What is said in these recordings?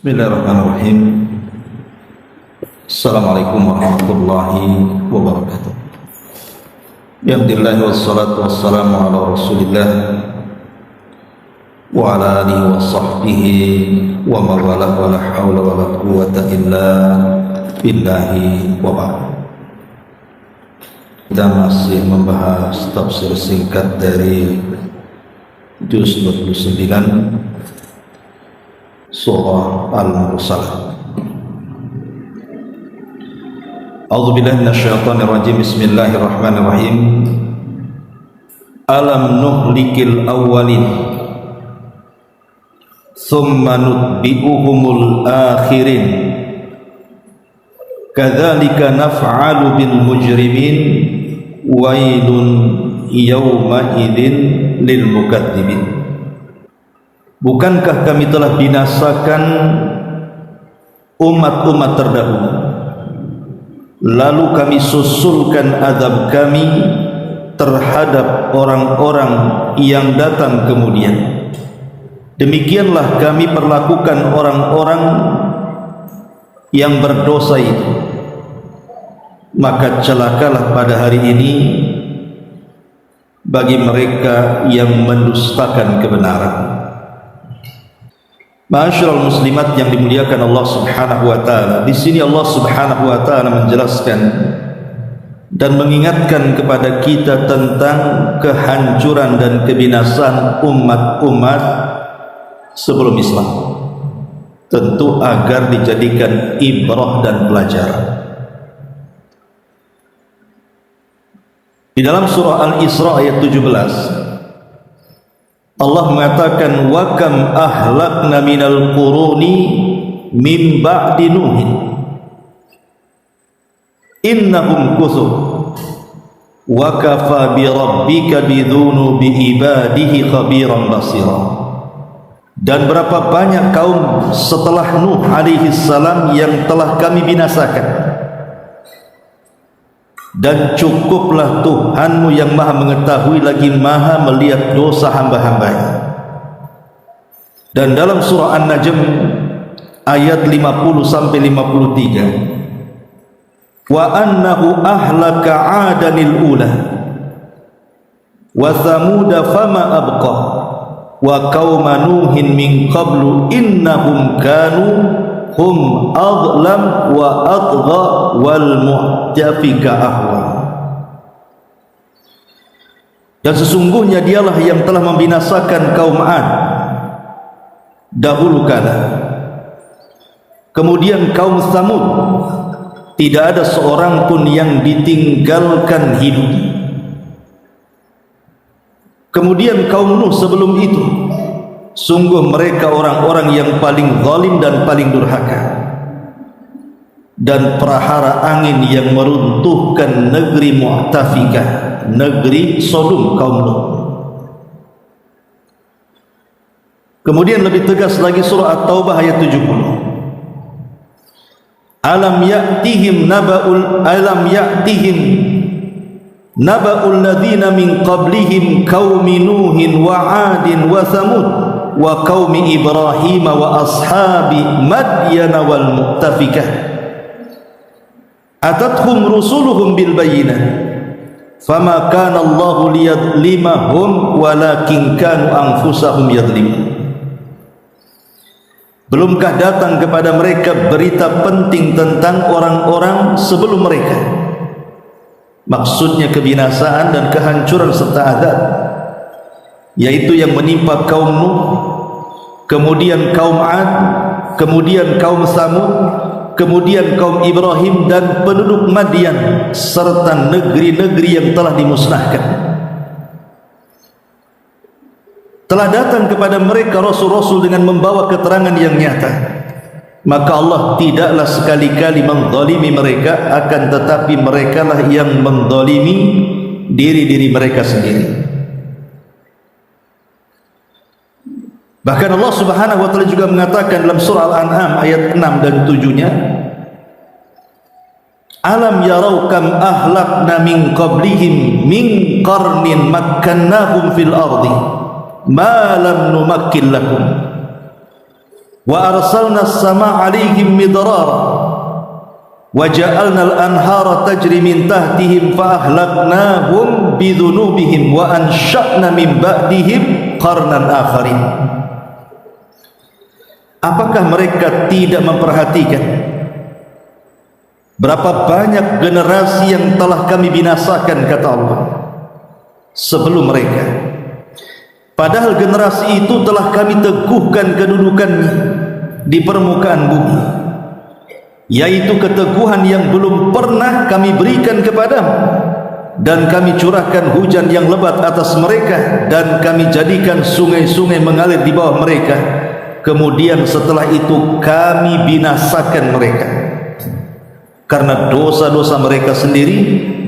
Bismillahirrahmanirrahim. Assalamualaikum warahmatullahi wabarakatuh. Alhamdulillah wassalatu wassalamu ala Rasulillah wa ala alihi wa sahbihi wa mawalah wa la hawla wa la quwwata illa billahi wa ba'd. Kita masih membahas tafsir singkat dari juz 29 Surah Al-Mursalat. A'udzu billahi minasyaitonir rajim. Bismillahirrahmanirrahim. Alam nuhlikil awwalin thumma nutbi'uhumul akhirin kadzalika naf'alu bil mujrimin wailun yawma idzin lil mukadzibin. Bukankah kami telah binasakan umat-umat terdahulu, lalu kami susulkan azab kami terhadap orang-orang yang datang kemudian. Demikianlah kami perlakukan orang-orang yang berdosa itu. Maka celakalah pada hari ini bagi mereka yang mendustakan kebenaran. Ma'asyiral muslimat yang dimuliakan Allah Subhanahu wa taala. Di sini Allah Subhanahu wa taala menjelaskan dan mengingatkan kepada kita tentang kehancuran dan kebinasaan umat-umat sebelum Islam. Tentu agar dijadikan ibrah dan pelajaran. Di dalam surah Al-Isra ayat 17 Allah mengatakan wa kam ahlakna minal quruni min ba'di nuhin innahum kusur wa kafa bi rabbika bidhunubi ibadihi khabiran basira. Dan berapa banyak kaum setelah Nuh alaihi salam yang telah kami binasakan, dan cukuplah Tuhanmu yang maha mengetahui lagi maha melihat dosa hamba-hambanya. Dan dalam surah An-Najm ayat 50 sampai 53, wa annahu ahlaka 'adanil ula wa thamuda fama abqa wa qauma nuhin min qablu innahum kanu hum adlam wa atgha wal mu'tafika ahwa. Dan sesungguhnya dialah yang telah membinasakan kaum 'Ad dahulu kala, kemudian kaum Tsamud, tidak ada seorang pun yang ditinggalkan hidup, kemudian kaum Nuh sebelum itu. Sungguh mereka orang-orang yang paling zalim dan paling durhaka, dan perahara angin yang meruntuhkan negeri Mu'tafikah, negeri Sodom kaum Nuh. Kemudian lebih tegas lagi surah At-Taubah ayat 70, alam ya'tihim naba'ul ladzina min qablihim qaumi nuhin wa 'adin wa thamud wa qaumi Ibrahim wa ashabi Madyan wal mu'tafikah atathum rusuluhum bil bayyinah fama kana Allahu liyadlimahum walakin kanu anfusahum yadlimun. Belumkah datang kepada mereka berita penting tentang orang-orang sebelum mereka, maksudnya kebinasaan dan kehancuran serta azab, yaitu yang menimpa kaum Nuh, kemudian kaum 'Ad, kemudian kaum Tsamud, kemudian kaum Ibrahim dan penduduk Madyan, serta negeri-negeri yang telah dimusnahkan. Telah datang kepada mereka rasul-rasul dengan membawa keterangan yang nyata, maka Allah tidaklah sekali-kali menzalimi mereka, akan tetapi merekalah yang menzalimi diri-diri mereka sendiri. Bahkan Allah Subhanahu wa taala juga mengatakan dalam surah Al-An'am ayat 6 dan 7-nya, alam yarau kam ahlakna min qablihim min qarnin makkannahum fil ardi ma lam numakkin lakum wa arsalna as-samaa'a 'alaihim midrara wa ja'alna al-anhara tajri min tahtihim fa ahlaknahum bi dhunubihim wa ansha'na min ba'dihim qarnan akharin. Apakah mereka tidak memperhatikan berapa banyak generasi yang telah kami binasakan, kata Allah, sebelum mereka? Padahal generasi itu telah kami teguhkan kedudukannya di permukaan bumi, yaitu keteguhan yang belum pernah kami berikan kepadamu, dan kami curahkan hujan yang lebat atas mereka, dan kami jadikan sungai-sungai mengalir di bawah mereka. Kemudian setelah itu kami binasakan mereka karena dosa-dosa mereka sendiri,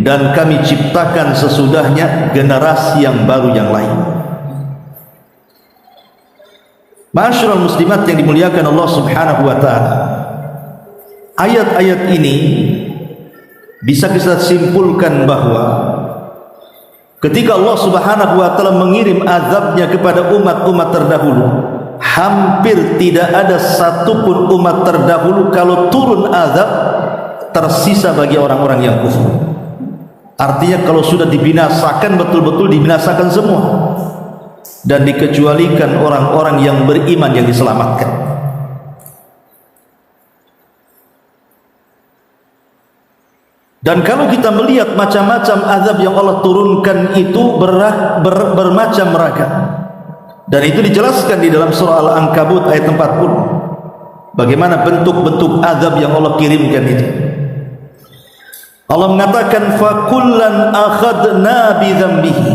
dan kami ciptakan sesudahnya generasi yang baru yang lain. Ma'asyiral muslimat yang dimuliakan Allah Subhanahu wa taala, ayat-ayat ini bisa kita simpulkan bahwa ketika Allah Subhanahu wa taala mengirim azabnya kepada umat-umat terdahulu, hampir tidak ada satupun umat terdahulu kalau turun azab tersisa bagi orang-orang yang kufur. Artinya kalau sudah dibinasakan, betul-betul dibinasakan semua, dan dikecualikan orang-orang yang beriman yang diselamatkan. Dan kalau kita melihat macam-macam azab yang Allah turunkan itu bermacam ragam, dan itu dijelaskan di dalam surah Al-Ankabut ayat 40, bagaimana bentuk-bentuk azab yang Allah kirimkan itu. Allah mengatakan, fakullan akhadna bi dzambihi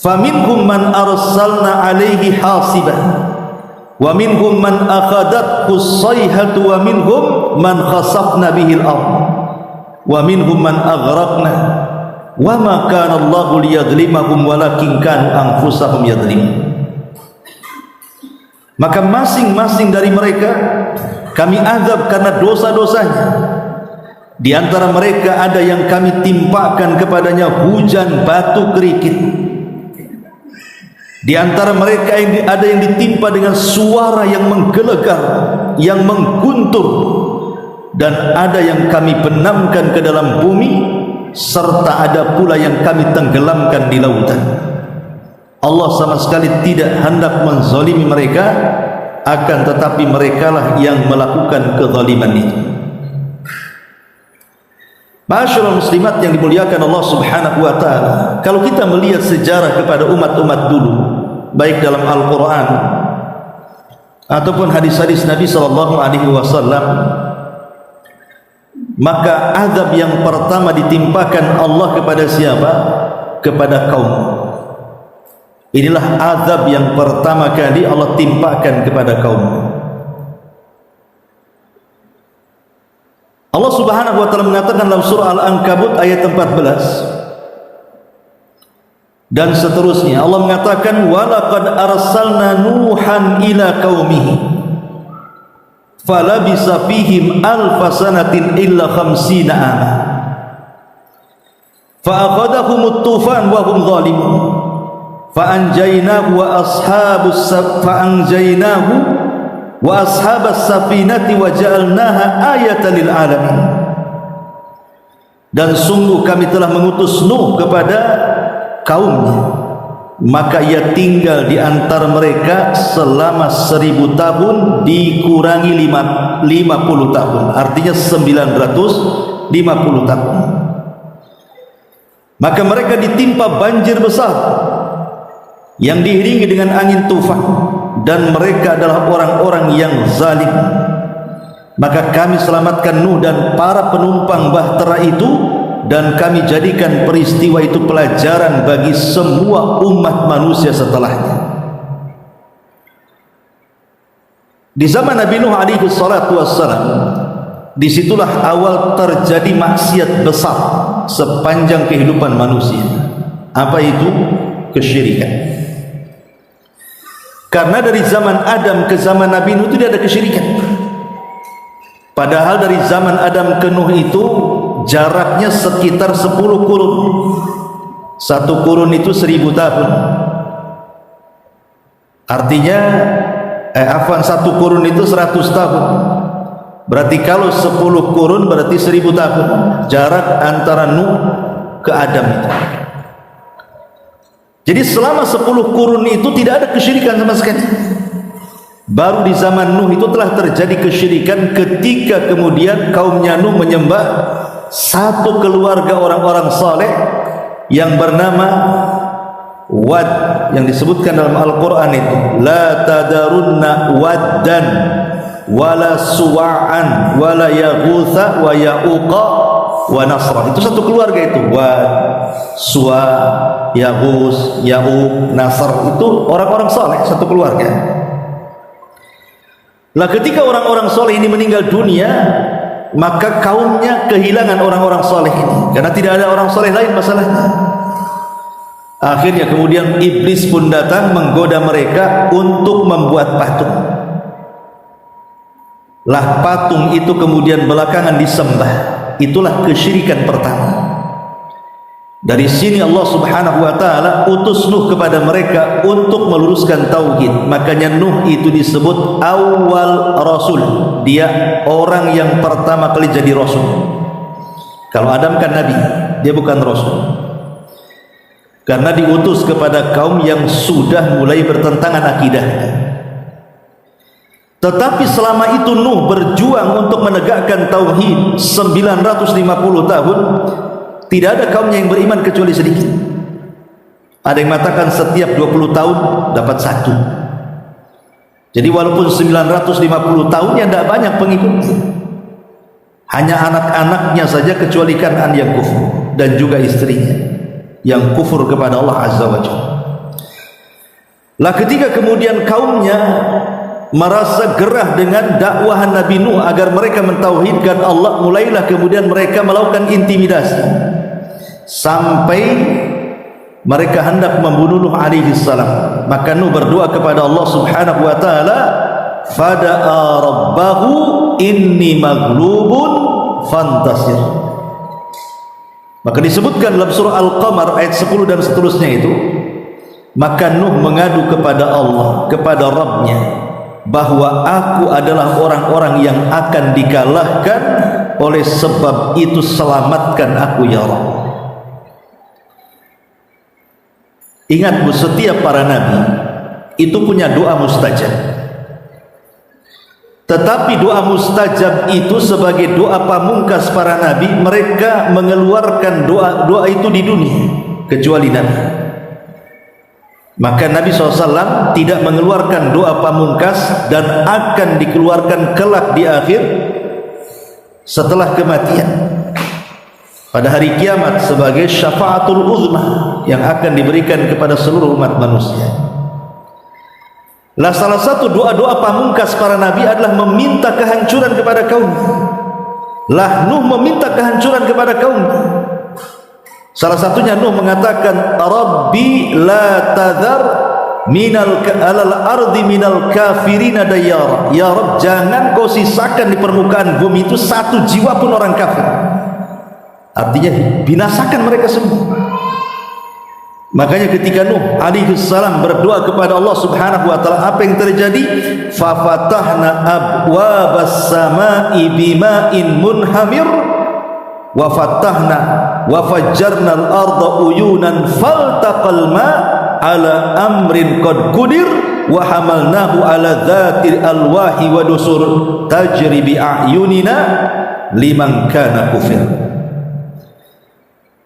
faminhum man arsalna alaihi hasiban wa minhum man akhadathu as-sayhatu wa minhum man khasafna bihi al-ardh wa minhum man aghraqna wa ma kana Allahu liyadhlimahum walakin kanu anfusahum yadhlimun. Maka masing-masing dari mereka kami azab karena dosa-dosanya. Di antara mereka ada yang kami timpakan kepadanya hujan batu kerikil. Di antara mereka ada yang ditimpa dengan suara yang menggelegar, yang mengguntur, dan ada yang kami benamkan ke dalam bumi, serta ada pula yang kami tenggelamkan di lautan. Allah sama sekali tidak hendak menzalimi mereka, akan tetapi merekalah yang melakukan kezaliman itu. Ma'asyiral muslimat yang dimuliakan Allah Subhanahu wa taala, kalau kita melihat sejarah kepada umat-umat dulu, baik dalam Al-Qur'an ataupun hadis-hadis Nabi sallallahu alaihi wasallam, maka azab yang pertama ditimpakan Allah kepada siapa? Kepada kaum. Inilah azab yang pertama kali Allah timpakan kepada kaum. Allah Subhanahu wa taala mengatakan dalam surah Al-Ankabut ayat 14 dan seterusnya, Allah mengatakan, walaqad arsalna nuhan ila qaumihi falabisa fihim alfa sanatin illa khamsina ama fa akhadhahum at-tufan wa hum zalimun fa anjaynahu wa ashabas safinati wa ja'alnaha ayatan lil alamin. Dan sungguh kami telah mengutus Nuh kepada kaumnya, maka ia tinggal di antara mereka selama 1000 tahun dikurangi 50 tahun, artinya 950 tahun. Maka mereka ditimpa banjir besar yang diiringi dengan angin tufan, dan mereka adalah orang-orang yang zalim. Maka kami selamatkan Nuh dan para penumpang bahtera itu, dan kami jadikan peristiwa itu pelajaran bagi semua umat manusia setelahnya. Di zaman Nabi Nuh alaihi salatu wassalam, disitulah awal terjadi maksiat besar sepanjang kehidupan manusia. Apa itu? Kesyirikan. Karena dari zaman Adam ke zaman Nabi Nuh itu tidak ada kesyirikan. Padahal dari zaman Adam ke Nuh itu jaraknya sekitar 10 kurun. Satu kurun itu 1000 tahun. Artinya satu kurun itu 100 tahun. Berarti kalau 10 kurun berarti 1000 tahun jarak antara Nuh ke Adam itu. Jadi selama 10 kurun itu tidak ada kesyirikan sama sekali. Baru di zaman Nuh itu telah terjadi kesyirikan ketika kemudian kaumnya Nuh menyembah satu keluarga orang-orang saleh yang bernama Wad, yang disebutkan dalam Al-Quran itu, la tadarunna waddan wala suwa'an wala yaghutha wa ya'uqa wa nasra. Itu satu keluarga itu, Wad, Suwa, Yaghus, Ya'uq, Nasr, itu orang-orang saleh, satu keluarga. Lah ketika orang-orang saleh ini meninggal dunia, maka kaumnya kehilangan orang-orang saleh ini karena tidak ada orang saleh lain masalahnya. Akhirnya kemudian iblis pun datang menggoda mereka untuk membuat patung. Lah patung itu kemudian belakangan disembah. Itulah kesyirikan pertama. Dari sini Allah Subhanahu wa taala utus Nuh kepada mereka untuk meluruskan tauhid. Makanya Nuh itu disebut awal rasul. Dia orang yang pertama kali jadi rasul. Kalau Adam kan nabi, dia bukan rasul. Karena diutus kepada kaum yang sudah mulai bertentangan akidahnya. Tetapi selama itu Nuh berjuang untuk menegakkan tauhid 950 tahun, tidak ada kaumnya yang beriman kecuali sedikit. Ada yang mengatakan setiap 20 tahun dapat satu. Jadi walaupun 950 tahun ya tidak banyak pengikut. Hanya anak-anaknya saja kecuali Kan'an yang kufur, dan juga istrinya yang kufur kepada Allah Azza wa Jalla. Lah ketika kemudian kaumnya merasa gerah dengan dakwahan Nabi Nuh agar mereka mentauhidkan Allah, mulailah kemudian mereka melakukan intimidasi sampai mereka hendak membunuh Nuh alaihi salam. Maka Nuh berdoa kepada Allah Subhanahu wa taala, fada'a rabbahu inni maghlubun fantasir. Maka disebutkan dalam surah Al-Qamar ayat 10 dan seterusnya itu, maka Nuh mengadu kepada Allah, kepada Rabbnya, bahwa aku adalah orang-orang yang akan dikalahkan, oleh sebab itu selamatkan aku ya Rabb. Ingat Bu, setiap para nabi itu punya doa mustajab. Tetapi doa mustajab itu sebagai doa pamungkas para nabi, mereka mengeluarkan doa itu di dunia, kecuali Nabi. Maka Nabi SAW tidak mengeluarkan doa pamungkas dan akan dikeluarkan kelak di akhir setelah kematian pada hari kiamat sebagai syafaatul uzma yang akan diberikan kepada seluruh umat manusia. Lah salah satu doa-doa pamungkas para nabi adalah meminta kehancuran kepada kaum. Lah Nuh meminta kehancuran kepada kaum. Salah satunya Nuh mengatakan, Rabbi la tadhar minal alal ardi minal kafirina dayyara. Ya Rabb, jangan kau sisakan di permukaan bumi itu satu jiwa pun orang kafir. Artinya binasakan mereka semua. Makanya ketika Nuh alaihi salam berdoa kepada Allah Subhanahu wa taala, apa yang terjadi? Fa fatahna abwabas samai bima'in munhamir wa fatahna wa fajjarna al-arda uyunan faltaqal ma ala amrin qad qudir wa hamalnahu ala dhatil alwahi wa dusur tajri bi a'yunina liman kana kufir.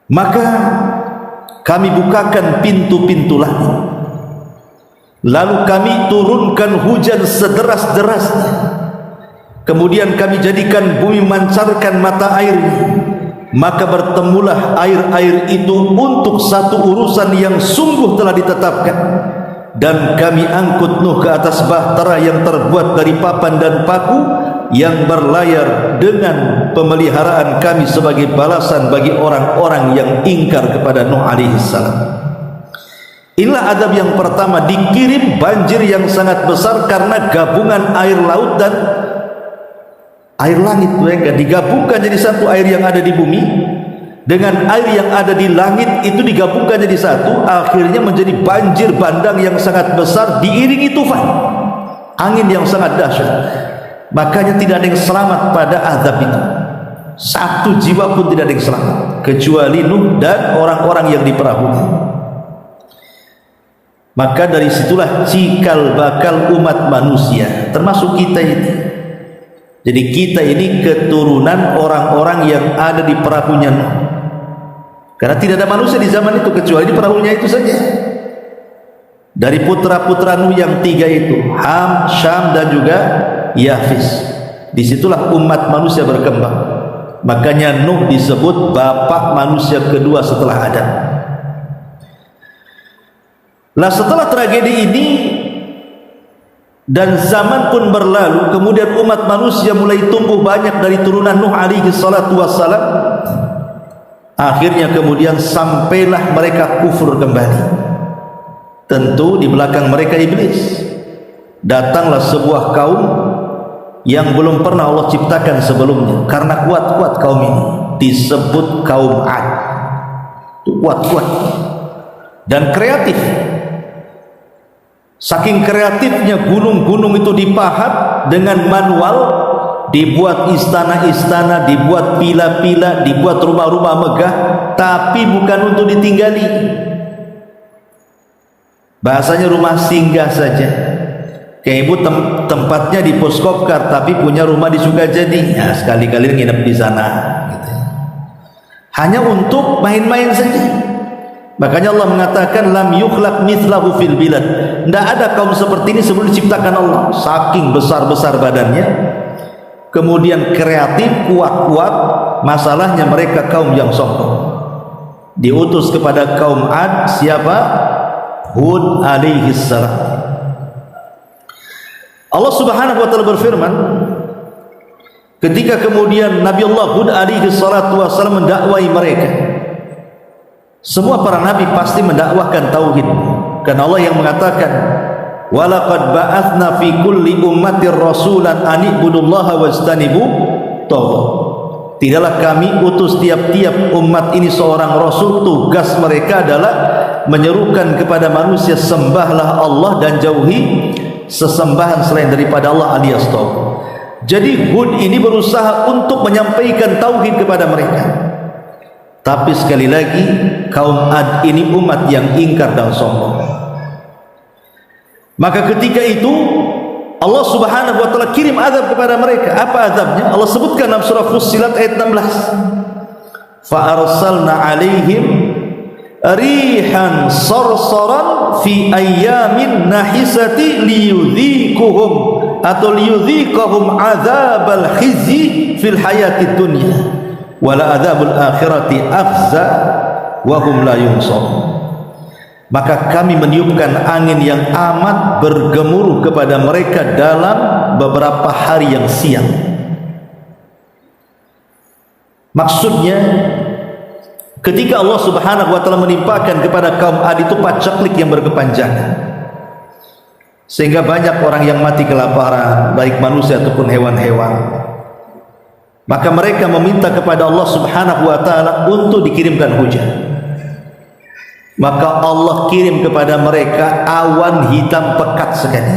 Maka kami bukakan pintu-pintu langit, lalu kami turunkan hujan sederas-derasnya, kemudian kami jadikan bumi memancarkan mata air, maka bertemulah air-air itu untuk satu urusan yang sungguh telah ditetapkan. Dan kami angkut Nuh ke atas bahtera yang terbuat dari papan dan paku, yang berlayar dengan pemeliharaan kami sebagai balasan bagi orang-orang yang ingkar kepada Nuh alaihi salam. Inilah adab yang pertama, dikirim banjir yang sangat besar karena gabungan air laut dan air langit. Mereka digabungkan jadi satu, air yang ada di bumi dengan air yang ada di langit itu digabungkan jadi satu, akhirnya menjadi banjir bandang yang sangat besar diiringi tufan. angin yang sangat dahsyat. Makanya tidak ada yang selamat pada azab itu. Satu jiwa pun tidak ada yang selamat kecuali Nuh dan orang-orang yang di perahunya. Maka dari situlah cikal bakal umat manusia, termasuk kita ini. Jadi kita ini keturunan orang-orang yang ada di perahunya Nuh. Karena tidak ada manusia di zaman itu kecuali di perahunya itu saja. Dari putra-putra Nuh yang 3 itu, Ham, Syam dan juga Yafis. Disitulah umat manusia berkembang. Makanya Nuh disebut bapak manusia kedua setelah Adam. Nah, setelah tragedi ini dan zaman pun berlalu, kemudian umat manusia mulai tumbuh banyak dari turunan Nuh alaihi salatu wassalam. Akhirnya kemudian sampailah mereka kufur kembali. Tentu di belakang mereka iblis. Datanglah sebuah kaum yang belum pernah Allah ciptakan sebelumnya. Karena kuat-kuat kaum ini, disebut kaum Ad. Itu kuat-kuat dan kreatif. Saking kreatifnya gunung-gunung itu dipahat dengan manual, dibuat istana-istana, dibuat pila-pila, dibuat rumah-rumah megah, tapi bukan untuk ditinggali. Bahasanya rumah singgah saja. Kayak ibu tempatnya di Puskopkar tapi punya rumah di Sukajadi, ya sekali-kali nginep di sana gitu. Hanya untuk main-main saja. Makanya Allah mengatakan lam yukhlaq mithlahu fil bilad. Tidak ada kaum seperti ini sebelum diciptakan Allah. Saking besar-besar badannya, kemudian kreatif, kuat-kuat. Masalahnya mereka kaum yang sombong. Diutus kepada kaum Ad, siapa? Hud alaihi salam. Allah Subhanahu wa taala berfirman, ketika kemudian Nabi Allah Hud alaihi salatu wasallam mendakwai mereka. Semua para nabi pasti mendakwahkan tauhid. Karena Allah yang mengatakan, "Wa laqad ba'atsna fi kulli ummatir rasulan an ibudullaha wajtanibu taghut." Tidaklah kami utus tiap-tiap umat ini seorang rasul, tugas mereka adalah menyerukan kepada manusia sembahlah Allah dan jauhi sesembahan selain daripada Allah alias tauhid. Jadi Hud ini berusaha untuk menyampaikan tauhid kepada mereka. Tapi sekali lagi kaum Ad ini umat yang ingkar dan sombong. Maka ketika itu Allah Subhanahu wa taala kirim azab kepada mereka. Apa azabnya? Allah sebutkan dalam surah Fussilat ayat 16. Fa arsalna alaihim rihan sarsaran fi ayyamin nahisati liyudhikuhum atau liyudhikahum azabal khizyi fil hayatid dunya wala adzabul akhirati akhza wa hum la yunsarun. Maka kami meniupkan angin yang amat bergemuruh kepada mereka dalam beberapa hari yang siang. Maksudnya ketika Allah Subhanahu wa taala menimpakan kepada kaum Ad itu paceklik yang berkepanjangan, sehingga banyak orang yang mati kelaparan, baik manusia ataupun hewan-hewan. Maka mereka meminta kepada Allah Subhanahu wa taala untuk dikirimkan hujan. Maka Allah kirim kepada mereka awan hitam pekat sekali.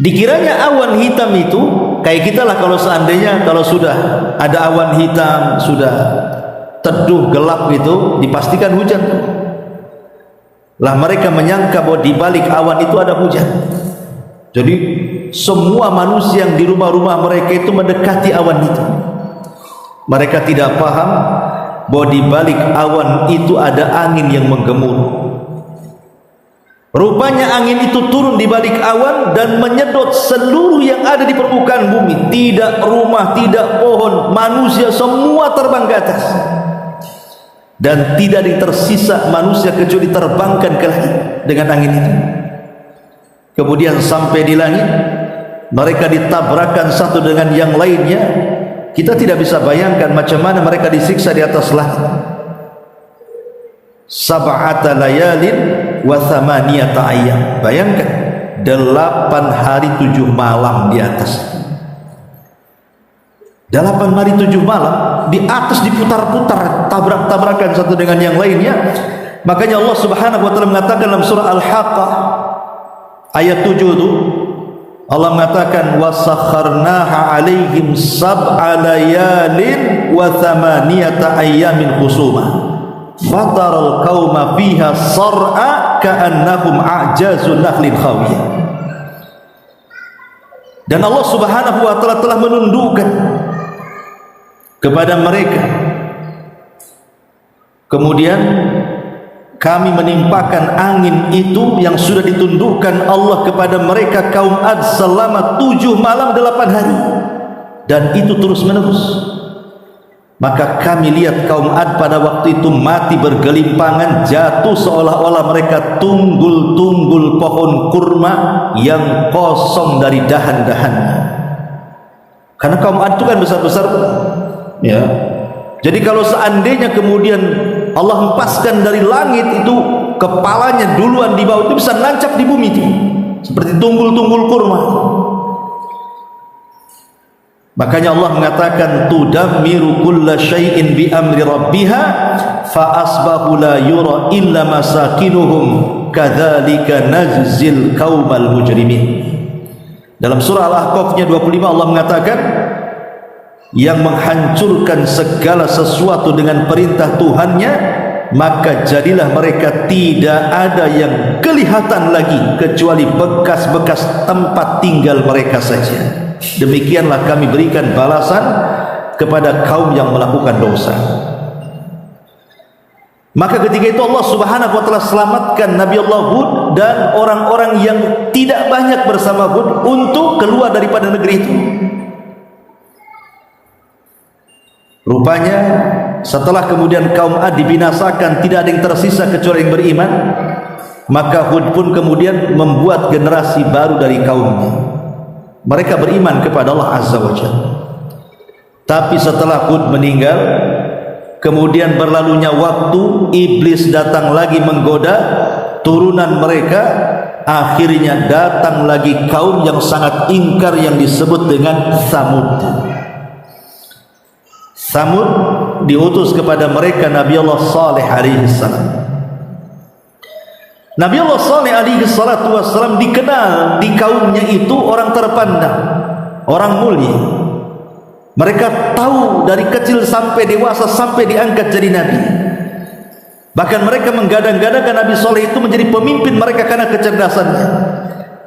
Dikiranya awan hitam itu kayak kita lah, kalau seandainya kalau sudah ada awan hitam, sudah teduh gelap gitu, dipastikan hujan. Lah mereka menyangka bahwa di balik awan itu ada hujan. Jadi semua manusia yang di rumah-rumah mereka itu mendekati awan itu. Mereka tidak paham bahwa di balik awan itu ada angin yang menggemuruh. Rupanya angin itu turun di balik awan dan menyedot seluruh yang ada di permukaan bumi. Tidak rumah, tidak pohon, manusia semua terbang ke atas. Dan tidak ada yang tersisa manusia kecuali terbangkan ke langit dengan angin itu. Kemudian sampai di langit, mereka ditabrakkan satu dengan yang lainnya. Kita tidak bisa bayangkan macam mana mereka disiksa di atas langit. Sab'ata layalin wa thamaniyata ayyam. Bayangkan 8 hari 7 malam di atas. 8 hari 7 malam di atas diputar-putar, tabrak-tabrakan satu dengan yang lainnya. Makanya Allah Subhanahu wa taala mengatakan dalam surah Al-Haqqah, ayat 7 itu Allah mengatakan wasakharnaha alaihim sab'a layalin wa thamaniyata ayyamin husuma fataral qauma fiha sar'a ka'annahum a'jazu nakhlin khawiyah. Dan Allah Subhanahu wa taala telah menundukkan kepada mereka, kemudian kami menimpakan angin itu yang sudah ditundukkan Allah kepada mereka kaum Ad selama 7 malam 8 hari, dan itu terus menerus. Maka kami lihat kaum Ad pada waktu itu mati bergelimpangan, jatuh seolah-olah mereka tunggul-tunggul pohon kurma yang kosong dari dahan-dahannya. Karena kaum Ad itu kan besar-besar, ya. Jadi kalau seandainya kemudian Allah hempaskan dari langit itu, kepalanya duluan di bawah, itu bisa nancap di bumi itu, seperti tunggul-tunggul kurma. Makanya Allah mengatakan tudammiru kulla syai'in bi amri rabbiha fa asbahu la yura illa masakinuhum kadzalika najzil qaumal mujrimin. Dalam surah Al-Ahqaf-nya 25 Allah mengatakan yang menghancurkan segala sesuatu dengan perintah Tuhannya, maka jadilah mereka tidak ada yang kelihatan lagi kecuali bekas-bekas tempat tinggal mereka saja. Demikianlah kami berikan balasan kepada kaum yang melakukan dosa. Maka ketika itu Allah Subhanahu wa taala selamatkan Nabi Allah Hud dan orang-orang yang tidak banyak bersama Hud untuk keluar daripada negeri itu. Rupanya setelah kemudian kaum Ad dibinasakan, tidak ada yang tersisa kecuali yang beriman, maka Hud pun kemudian membuat generasi baru dari kaumnya. Mereka beriman kepada Allah Azza wa Jalla. Tapi setelah Hud meninggal, kemudian berlalunya waktu, iblis datang lagi menggoda turunan mereka. Akhirnya datang lagi kaum yang sangat ingkar yang disebut dengan Tsamud. Tsamud diutus kepada mereka Nabi Allah Saleh alaihi salam. Nabi Allah Saleh alaihi salatu wassalam dikenal di kaumnya itu orang terpandang, orang mulia. Mereka tahu dari kecil sampai dewasa sampai diangkat jadi nabi. Bahkan mereka menggadang-gadangkan Nabi Saleh itu menjadi pemimpin mereka karena kecerdasannya.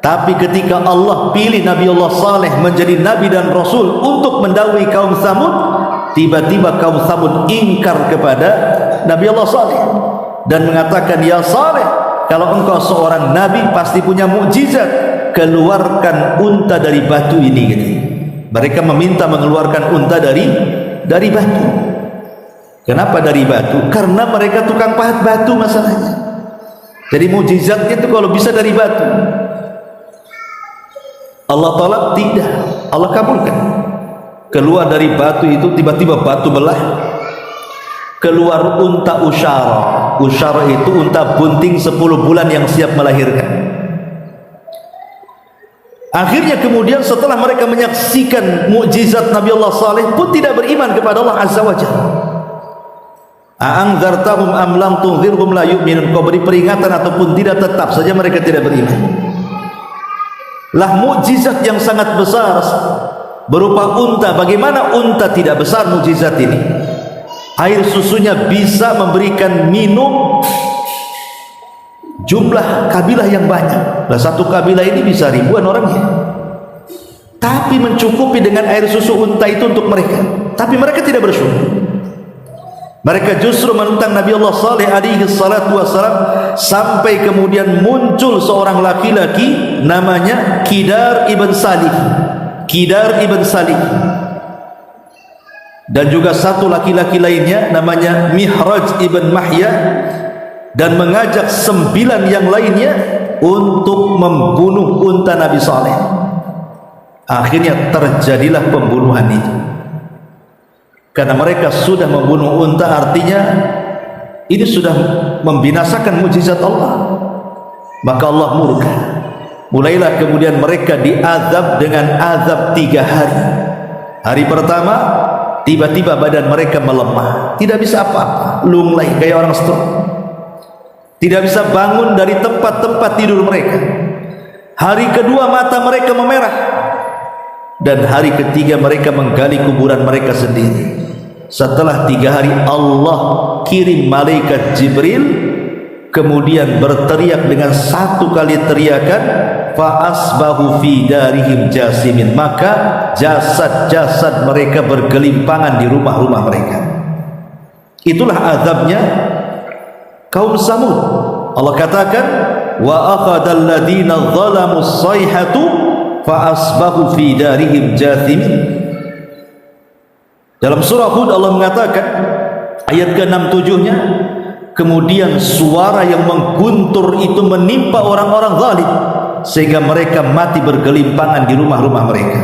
Tapi ketika Allah pilih Nabi Allah Saleh menjadi nabi dan rasul untuk mendakwahi kaum Tsamud, tiba-tiba kaum Tsamud ingkar kepada Nabi Allah Saleh dan mengatakan, ya Saleh, kalau engkau seorang nabi pasti punya mukjizat, keluarkan unta dari batu ini gitu. Mereka meminta mengeluarkan unta dari batu. Kenapa dari batu? Karena mereka tukang pahat batu masalahnya. Jadi mukjizatnya itu kalau bisa dari batu. Allah tolak? Tidak, Allah kabulkan. Keluar dari batu itu, tiba-tiba batu belah, keluar unta Usyara. Usyara itu unta bunting 10 bulan yang siap melahirkan. Akhirnya kemudian setelah mereka menyaksikan mukjizat Nabi Allah Saleh pun tidak beriman kepada Allah Azza wa Jalla. A'anzartahum am lam tunzirhum la yu'minun. Kau beri peringatan ataupun tidak, tetap saja mereka tidak beriman. Lah mukjizat yang sangat besar berupa unta. Bagaimana unta tidak besar mukjizat ini? Air susunya bisa memberikan minum jumlah kabilah yang banyak. Lah satu kabilah ini bisa ribuan orangnya, tapi mencukupi dengan air susu unta itu untuk mereka. Tapi mereka tidak bersyukur. Mereka justru menentang Nabi Allah Saleh alaihi salatu wassalam, sampai kemudian muncul seorang laki-laki namanya Kidar ibn Salih. Kidar ibn Salih. Dan juga satu laki-laki lainnya namanya Mihraj ibn Mahya, dan mengajak 9 yang lainnya untuk membunuh unta Nabi Saleh. Akhirnya terjadilah pembunuhan itu. Karena mereka sudah membunuh unta, artinya ini sudah membinasakan mukjizat Allah. Maka Allah murka. Mulailah kemudian mereka diazab dengan azab 3 hari. Hari pertama tiba-tiba badan mereka melemah, tidak bisa apa-apa, lunglai kayak orang stroke, tidak bisa bangun dari tempat-tempat tidur mereka. Hari kedua mata mereka memerah, dan hari ketiga mereka menggali kuburan mereka sendiri. Setelah 3 hari Allah kirim malaikat Jibril, kemudian berteriak dengan satu kali teriakan, fa asbahu fi darihim jasimin, maka jasad-jasad mereka bergelimpangan di rumah-rumah mereka. Itulah azabnya kaum Samud. Allah katakan, wa akhadal ladina zalamu sayhatu fa asbahu fi darihim jathimin. Dalam surah Hud Allah mengatakan ayat ke-67-nya, kemudian suara yang mengguntur itu menimpa orang-orang zalim sehingga mereka mati bergelimpangan di rumah-rumah mereka.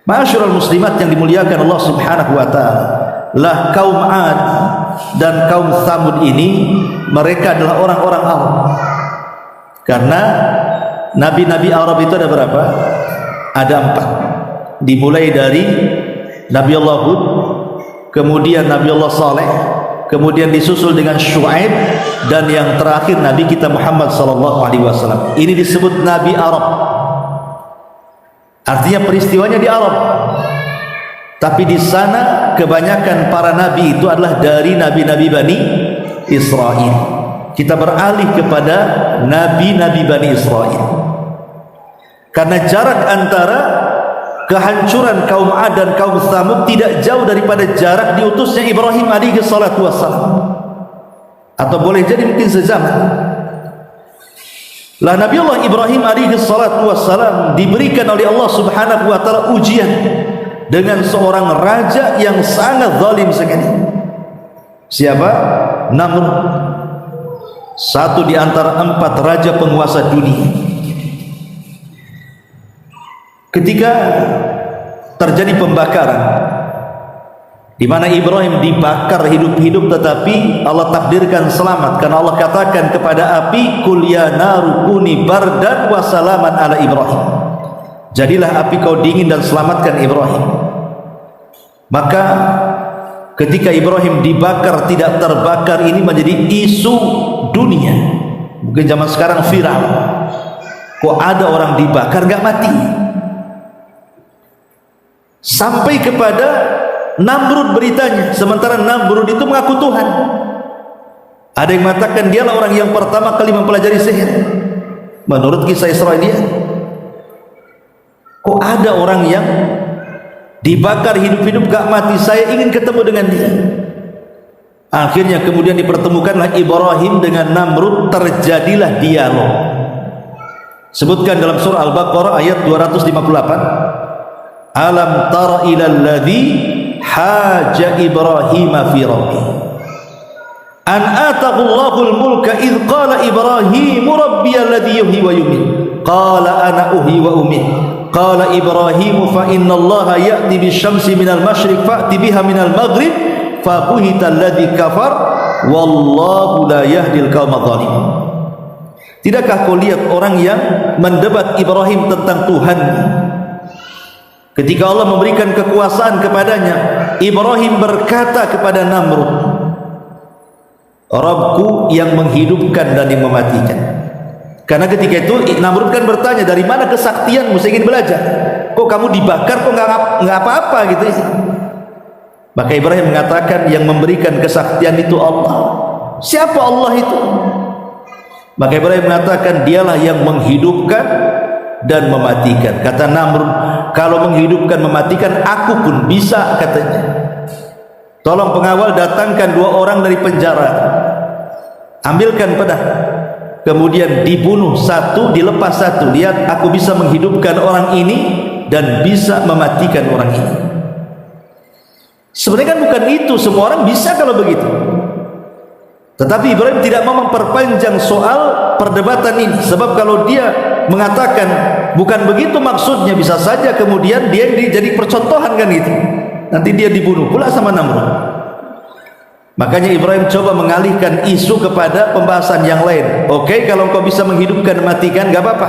Ma'asyiral muslimat yang dimuliakan Allah Subhanahu wa taala, lah kaum 'Ad dan kaum Tsamud ini mereka adalah orang-orang Arab. Karena nabi-nabi Arab itu ada berapa? Ada 4. Dimulai dari Nabi Allah Hud, kemudian Nabi Allah Saleh, kemudian disusul dengan Syuaib, dan yang terakhir Nabi kita Muhammad SAW. Ini disebut Nabi Arab. Artinya peristiwanya di Arab. Tapi di sana kebanyakan para nabi itu adalah dari nabi-nabi Bani Israel. Kita beralih kepada nabi-nabi Bani Israel. Karena jarak antara kehancuran kaum 'Ad dan kaum Tsamud tidak jauh daripada jarak diutusnya Ibrahim alaihi salatu wassalam, atau boleh jadi mungkin sezaman. Lah Nabi Allah Ibrahim alaihi salatu wassalam diberikan oleh Allah Subhanahu wa taala ujian dengan seorang raja yang sangat zalim sekali. Siapa? Namrud. Satu di antara 4 raja penguasa dunia. Ketika terjadi pembakaran di mana Ibrahim dibakar hidup-hidup, tetapi Allah takdirkan selamat karena Allah katakan kepada api, kul ya naru kuni bardan wa salaman ala Ibrahim, jadilah api kau dingin dan selamatkan Ibrahim. Maka ketika Ibrahim dibakar tidak terbakar ini menjadi isu dunia. Mungkin zaman sekarang viral, kok ada orang dibakar gak mati. Sampai kepada Namrud beritanya, sementara Namrud itu mengaku Tuhan. Ada yang mengatakan dialah orang yang pertama kali mempelajari sihir menurut kisah Israiliyat. Kok ada orang yang dibakar hidup-hidup gak mati, saya ingin ketemu dengan dia. Akhirnya kemudian dipertemukanlah Ibrahim dengan Namrud, terjadilah dialog. Sebutkan dalam surah Al-Baqarah ayat 258, alam tara ilal ladzi haja Ibrahim fi rabbih an atahu Allahul mulka id qala Ibrahim rabbiyal ladzi yuhyi wa yumiit qala ana uhyi wa umiit qala Ibrahim fa inna Allaha ya'ti bisyamsi minal masyriq fa'ti biha minal maghrib fa buhital ladzi kafar wallahu la yahdil qaumadh dhalimin. Tidakkah kau lihat orang yang mendebat Ibrahim tentang Tuhan? Ketika Allah memberikan kekuasaan kepadanya, Ibrahim berkata kepada Namrud, Rabbku yang menghidupkan dan yang mematikan. Karena ketika itu Namrud kan bertanya, dari mana kesaktianmu? Saya ingin belajar. Kok kamu dibakar, kok nggak apa-apa gitu. Maka Ibrahim mengatakan, yang memberikan kesaktian itu Allah. Siapa Allah itu? Maka Ibrahim mengatakan, dialah yang menghidupkan dan mematikan. Kata Namrud, kalau menghidupkan mematikan aku pun bisa, katanya. Tolong pengawal datangkan 2 orang dari penjara, ambilkan pedang, kemudian dibunuh 1, dilepas 1. Lihat, aku bisa menghidupkan orang ini dan bisa mematikan orang ini. Sebenarnya kan bukan itu, semua orang bisa kalau begitu. Tetapi Ibrahim tidak mau memperpanjang soal perdebatan ini, sebab kalau dia mengatakan bukan begitu maksudnya, bisa saja kemudian dia jadi percontohan kan gitu, nanti dia dibunuh pula sama Namrud. Makanya Ibrahim coba mengalihkan isu kepada pembahasan yang lain. Oke, kalau kau bisa menghidupkan matikan gak apa-apa.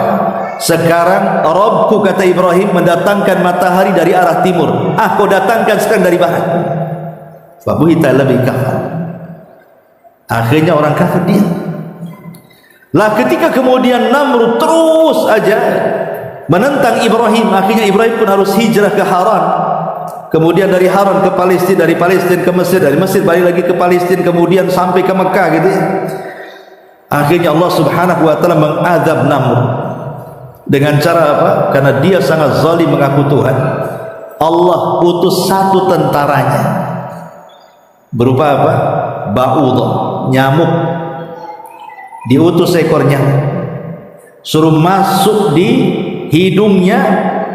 Sekarang Rabbku, kata Ibrahim, mendatangkan matahari dari arah timur, kau datangkan sekarang dari barat. Fabuhita lebih kafir. Akhirnya orang kafir dia. Lah ketika kemudian Namrud terus aja menentang Ibrahim, akhirnya Ibrahim pun harus hijrah ke Haran, kemudian dari Haran ke Palestina, dari Palestina ke Mesir, dari Mesir balik lagi ke Palestina, kemudian sampai ke Mekah gitu ya. Akhirnya Allah Subhanahu wa taala mengadab Namrud dengan cara apa? Karena dia sangat zalim mengaku Tuhan. Allah utus satu tentaranya berupa apa? Ba'udah, nyamuk. Diutus seekor nyamuk, suruh masuk di hidungnya,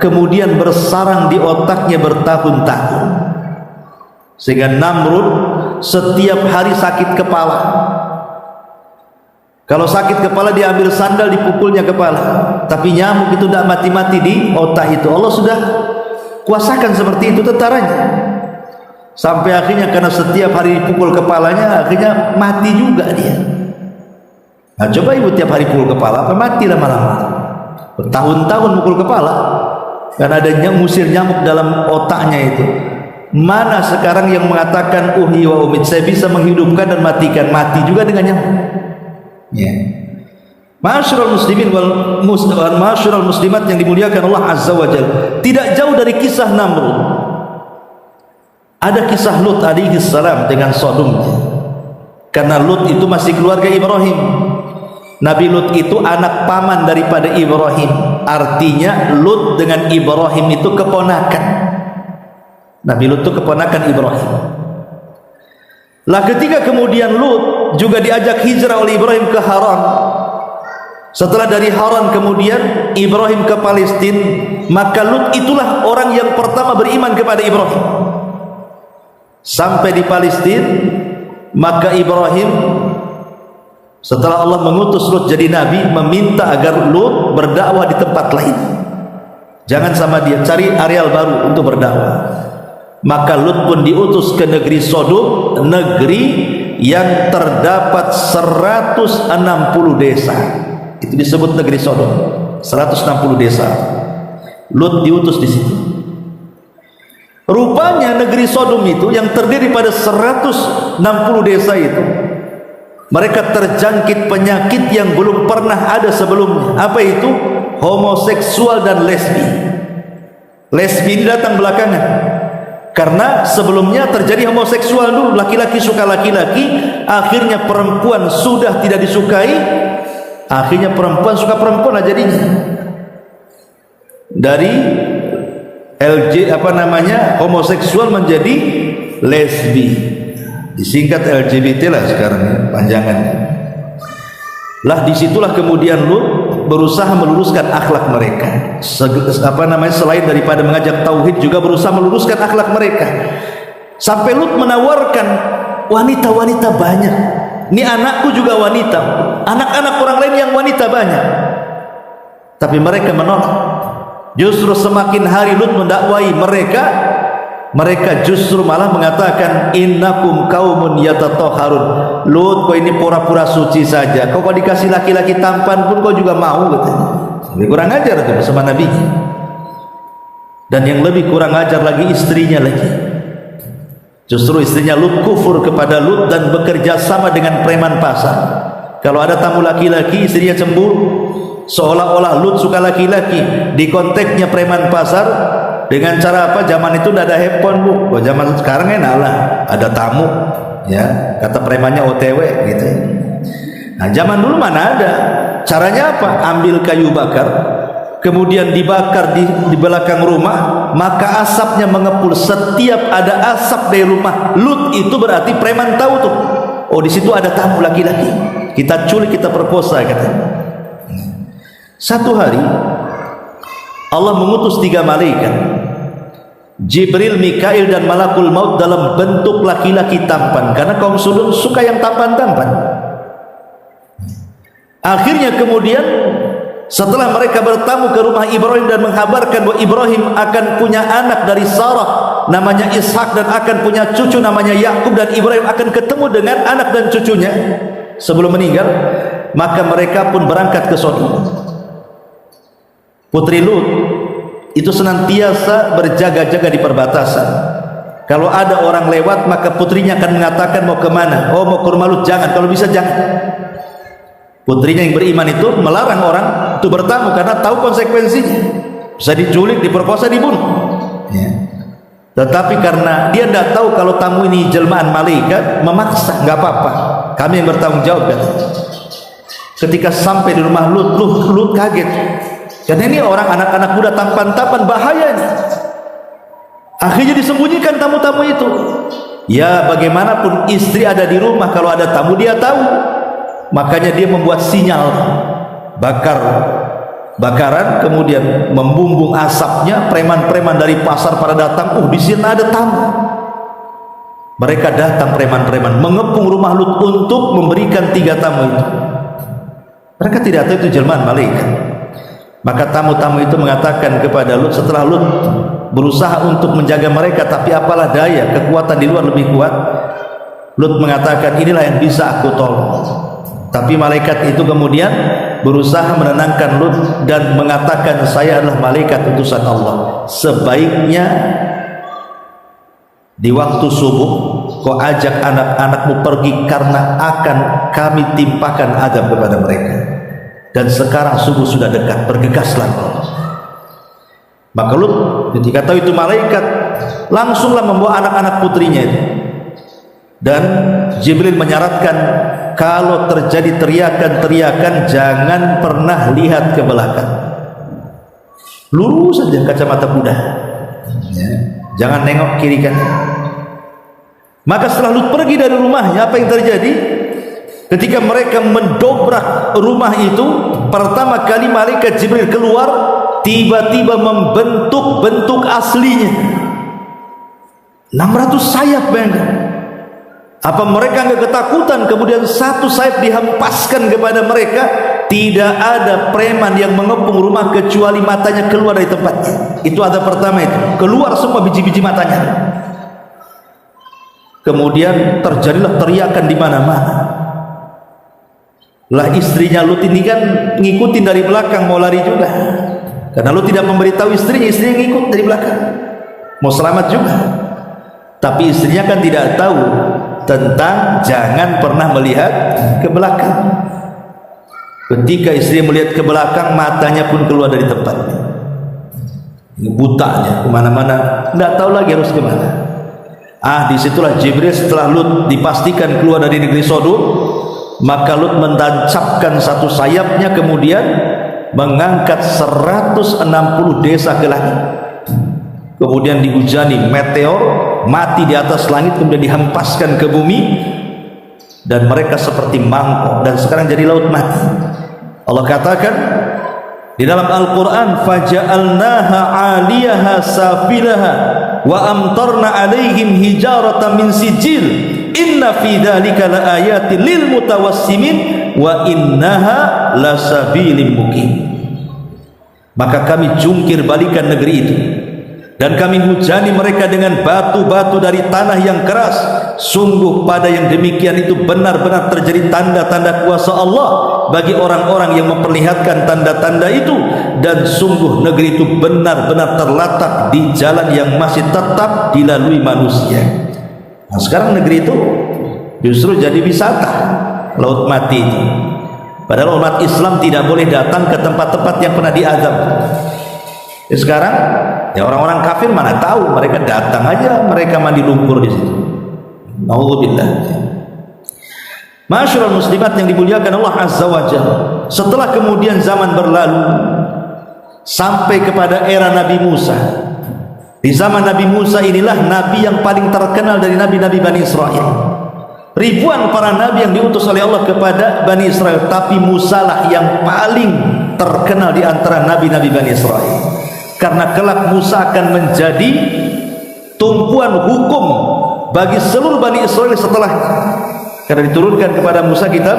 kemudian bersarang di otaknya bertahun-tahun, sehingga Namrud setiap hari sakit kepala. Kalau sakit kepala diambil sandal dipukulnya kepala, tapi nyamuk itu tidak mati-mati di otak itu. Allah sudah kuasakan seperti itu tentaranya, sampai akhirnya karena setiap hari dipukul kepalanya, akhirnya mati juga dia. Nah, coba ibu tiap hari pukul kepala, apa mati lama-lama? Bertahun-tahun pukul kepala, karena ada musir nyamuk dalam otaknya itu. Mana sekarang yang mengatakan uhyi wa umit, saya bisa menghidupkan dan matikan? Mati juga dengan nyamuk. Ya. Ma'asyiral muslimin wal ma'asyiral muslimat yang dimuliakan Allah Azza wa Jalla, tidak jauh dari kisah Namrud ada kisah Lut alaihi salam dengan Sodomnya. Karena Lut itu masih keluarga Ibrahim. Nabi Lut itu anak paman daripada Ibrahim, artinya Lut dengan Ibrahim itu keponakan. Nabi Lut itu keponakan Ibrahim. Lah ketika kemudian Lut juga diajak hijrah oleh Ibrahim ke Haran, setelah dari Haran kemudian Ibrahim ke Palestina, maka Lut itulah orang yang pertama beriman kepada Ibrahim. Sampai di Palestina, maka Ibrahim setelah Allah mengutus Lut jadi nabi, meminta agar Lut berdakwah di tempat lain, jangan sama dia, cari areal baru untuk berdakwah. Maka Lut pun diutus ke negeri Sodom, negeri yang terdapat 160 desa. Itu disebut negeri Sodom, 160 desa. Lut diutus di situ. Rupanya negeri Sodom itu yang terdiri pada 160 desa itu, mereka terjangkit penyakit yang belum pernah ada sebelumnya. Apa itu? Homoseksual dan lesbi. Lesbi ini datang belakangan, karena sebelumnya terjadi homoseksual dulu, laki-laki suka laki-laki, akhirnya perempuan sudah tidak disukai, akhirnya perempuan suka perempuan lah jadinya. Dari homoseksual menjadi lesbi, disingkat LGBT lah sekarang ya, panjangannya. Lah disitulah kemudian Lut berusaha meluruskan akhlak mereka. Selain daripada mengajak tauhid, juga berusaha meluruskan akhlak mereka. Sampai Lut menawarkan wanita-wanita banyak. Ini anakku juga wanita, anak-anak orang lain yang wanita banyak. Tapi mereka menolak. Justru semakin hari Lut mendakwai mereka, mereka justru malah mengatakan innakum qaumun yatatahharun. Lut, kau ini pura-pura suci saja, kau dikasih laki-laki tampan pun kau juga mau, katanya. Lebih kurang ajar itu sama Nabi. Dan yang lebih kurang ajar lagi istrinya lagi. Justru istrinya Lut kufur kepada Lut dan bekerja sama dengan preman pasar. Kalau ada tamu laki-laki, istrinya cemburu, seolah-olah Lut suka laki-laki, dikontaknya preman pasar. Dengan cara apa? Zaman itu tidak ada handphone, Bu. Kalau zaman sekarang enak lah, ada tamu, ya, kata premannya OTW gitu. Nah, zaman dulu mana ada? Caranya apa? Ambil kayu bakar, kemudian dibakar di belakang rumah, maka asapnya mengepul. Setiap ada asap dari rumah Lut itu berarti preman tahu tuh, oh di situ ada tamu laki-laki, kita culik, kita perkosa, katanya. Satu hari Allah mengutus 3 malaikat, Jibril, Mikail dan Malakul Maut, dalam bentuk laki-laki tampan, karena kaum Sodom suka yang tampan-tampan. Akhirnya kemudian setelah mereka bertamu ke rumah Ibrahim dan menghabarkan bahwa Ibrahim akan punya anak dari Sarah namanya Ishak, dan akan punya cucu namanya Yakub, dan Ibrahim akan ketemu dengan anak dan cucunya sebelum meninggal, maka mereka pun berangkat ke Sodom. Putri Lut itu senantiasa berjaga-jaga di perbatasan. Kalau ada orang lewat, maka putrinya akan mengatakan mau kemana? Oh, mau ke rumah Lut, jangan, kalau bisa jangan. Putrinya yang beriman itu melarang orang itu bertamu karena tahu konsekuensinya, bisa diculik, diperkosa, dibunuh ya. Tetapi karena dia tidak tahu kalau tamu ini jelmaan malaikat, memaksa, nggak apa-apa, kami yang bertanggung jawab kan. Ketika sampai di rumah Lut kaget, karena ini orang anak-anak muda tampan-tampan, bahaya ini. Akhirnya disembunyikan tamu-tamu itu. Ya bagaimanapun istri ada di rumah, kalau ada tamu dia tahu. Makanya dia membuat sinyal bakaran, kemudian membumbung asapnya. Preman-preman dari pasar pada datang. Di sini ada tamu. Mereka datang, preman-preman mengepung rumah Lut untuk memberikan 3 tamu itu. Mereka tidak tahu itu jelmaan malaikat. Maka tamu-tamu itu mengatakan kepada Lut, setelah Lut berusaha untuk menjaga mereka, tapi apalah daya, kekuatan di luar lebih kuat. Lut mengatakan, inilah yang bisa aku tolong. Tapi malaikat itu kemudian berusaha menenangkan Lut dan mengatakan, saya adalah malaikat utusan Allah. Sebaiknya di waktu subuh kau ajak anak-anakmu pergi, karena akan kami timpakan azab kepada mereka. Dan sekarang subuh sudah dekat, bergegaslah. Maka Lut ketika tahu itu malaikat, langsunglah membawa anak-anak putrinya itu. Dan Jibril menyarankan, kalau terjadi teriakan-teriakan jangan pernah lihat ke belakang, lurus saja kacamata kuda ya. Jangan nengok kiri kanan. Maka setelah Lut pergi dari rumahnya, apa yang terjadi? Ketika mereka mendobrak rumah itu, pertama kali malaikat Jibril keluar, tiba-tiba membentuk bentuk aslinya 600 sayap. Bayangkan, apa mereka nggak ketakutan? Kemudian satu sayap dihempaskan kepada mereka. Tidak ada preman yang mengepung rumah kecuali matanya keluar dari tempatnya. Itu ada pertama, itu keluar semua biji-biji matanya. Kemudian terjadilah teriakan di mana-mana. Lah istrinya Lut ini kan ngikutin dari belakang, mau lari juga. Karena Lut tidak memberitahu istrinya ngikut dari belakang, mau selamat juga. Tapi istrinya kan tidak tahu tentang jangan pernah melihat ke belakang. Ketika istri melihat ke belakang, matanya pun keluar dari tempatnya, butanya kemana-mana, tidak tahu lagi harus kemana. Disitulah Jibril, setelah Lut dipastikan keluar dari negeri Sodom, maka Lut menancapkan satu sayapnya, kemudian mengangkat 160 desa ke langit. Kemudian dihujani meteor, mati di atas langit, kemudian dihempaskan ke bumi, dan mereka seperti mangkok, dan sekarang jadi laut mati. Allah katakan di dalam Al-Quran, faja'alnaha 'aliyaha safilaha wa amtarna 'alaihim hijaratan min sijil inna fi dzalika laayatin lil mutawassimin wa innaha lasabilim muqim. Maka kami jungkir balikan negeri itu, dan kami hujani mereka dengan batu-batu dari tanah yang keras. Sungguh pada yang demikian itu benar-benar terjadi tanda-tanda kuasa Allah bagi orang-orang yang memperlihatkan tanda-tanda itu. Dan sungguh negeri itu benar-benar terletak di jalan yang masih tetap dilalui manusia. Nah, sekarang negeri itu justru jadi wisata, laut mati itu. Padahal umat Islam tidak boleh datang ke tempat-tempat yang pernah diazab. Sekarang ya orang-orang kafir mana tahu, mereka datang aja, mereka mandi lumpur di situ. Nauzubillah. Masyarul muslimat yang dimuliakan Allah Azza wa Jalla, setelah kemudian zaman berlalu sampai kepada era Nabi Musa. Di zaman Nabi Musa inilah nabi yang paling terkenal dari nabi-nabi Bani Israel. Ribuan para nabi yang diutus oleh Allah kepada Bani Israel, tapi Musa lah yang paling terkenal di antara nabi-nabi Bani Israel. Karena kelak Musa akan menjadi tumpuan hukum bagi seluruh Bani Israel setelah, karena diturunkan kepada Musa kitab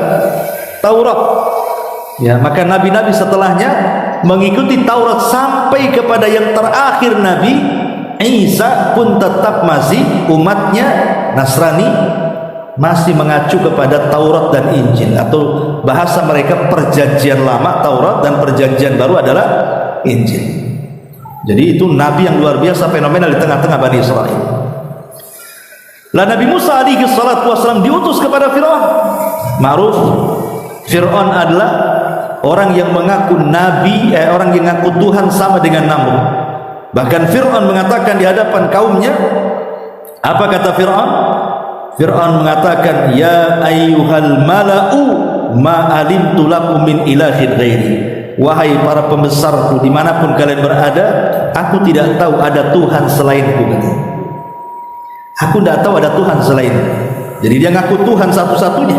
Taurat ya. Maka nabi-nabi setelahnya mengikuti Taurat sampai kepada yang terakhir Nabi Isa pun tetap masih umatnya Nasrani, masih mengacu kepada Taurat dan Injil, atau bahasa mereka perjanjian lama Taurat dan perjanjian baru adalah Injil. Jadi itu nabi yang luar biasa, fenomenal di tengah-tengah Bani Israel. Lah Nabi Musa alaihi salatu wasallam diutus kepada Firaun. Ma'ruf, Fir'aun adalah orang yang mengaku nabi, orang yang mengaku Tuhan sama dengan Namrud. Bahkan Fir'aun mengatakan di hadapan kaumnya, apa kata Fir'aun? Fir'aun mengatakan, ya ayyuhal mala'u ma alimtu lakum min ilahin ghairi. Wahai para pembesarku, dimanapun kalian berada, aku tidak tahu ada Tuhan selainku. Aku tidak tahu ada Tuhan selain. Jadi dia ngaku Tuhan satu-satunya.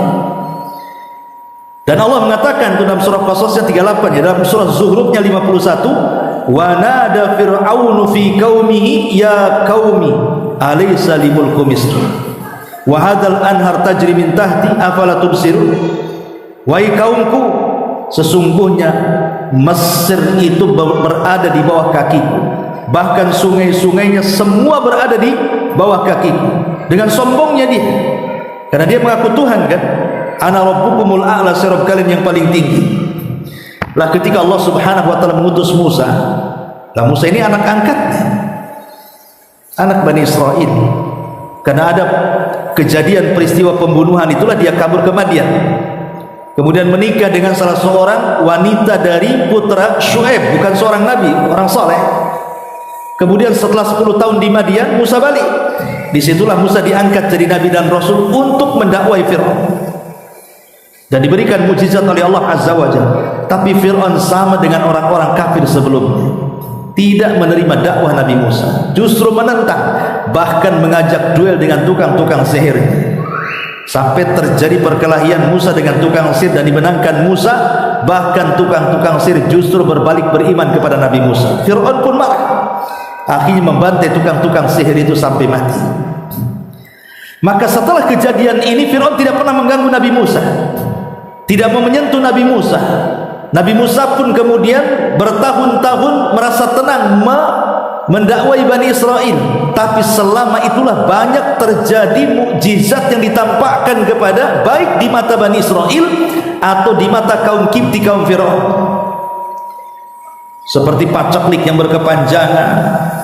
Dan Allah mengatakan dalam surah Qasasnya 38, dalam surah Zuhrufnya 51, wa nada fir'aunu fi qaumihi ya qaumi alaysa li mulku misr wa hadzal anhar tajri min tahti afala tubsirun. Wahai kaumku, sesungguhnya Mesir itu berada di bawah kakiku, bahkan sungai-sungainya semua berada di bawah kakiku. Dengan sombongnya dia, karena dia mengaku Tuhan kan, ana rabbukumul a'la, Rabb kalian yang paling tinggi. Lah ketika Allah Subhanahu wa taala mengutus Musa, lah Musa ini anak angkatnya, anak Bani Israel. Karena ada kejadian peristiwa pembunuhan, itulah dia kabur ke Madian, kemudian menikah dengan salah seorang wanita dari putra Syuaib, bukan seorang nabi, orang soleh. Kemudian setelah 10 tahun di Madian, Musa balik. Disitulah Musa diangkat jadi nabi dan rasul untuk mendakwai Fir'aun, dan diberikan mukjizat oleh Allah Azza wa Jalla. Tapi Fir'aun sama dengan orang-orang kafir sebelumnya, tidak menerima dakwah Nabi Musa, justru menentang, bahkan mengajak duel dengan tukang-tukang sihir. Sampai terjadi perkelahian Musa dengan tukang sihir dan dimenangkan Musa. Bahkan tukang-tukang sihir justru berbalik beriman kepada Nabi Musa. Fir'aun pun marah, akhirnya membantai tukang-tukang sihir itu sampai mati. Maka setelah kejadian ini, Fir'aun tidak pernah mengganggu Nabi Musa, tidak mau menyentuh Nabi Musa. Nabi Musa pun kemudian bertahun-tahun merasa tenang mendakwai Bani Israel. Tapi selama itulah banyak terjadi mukjizat yang ditampakkan kepada, baik di mata Bani Israel atau di mata kaum Kipti, kaum Fir'aun. Seperti paceklik yang berkepanjangan,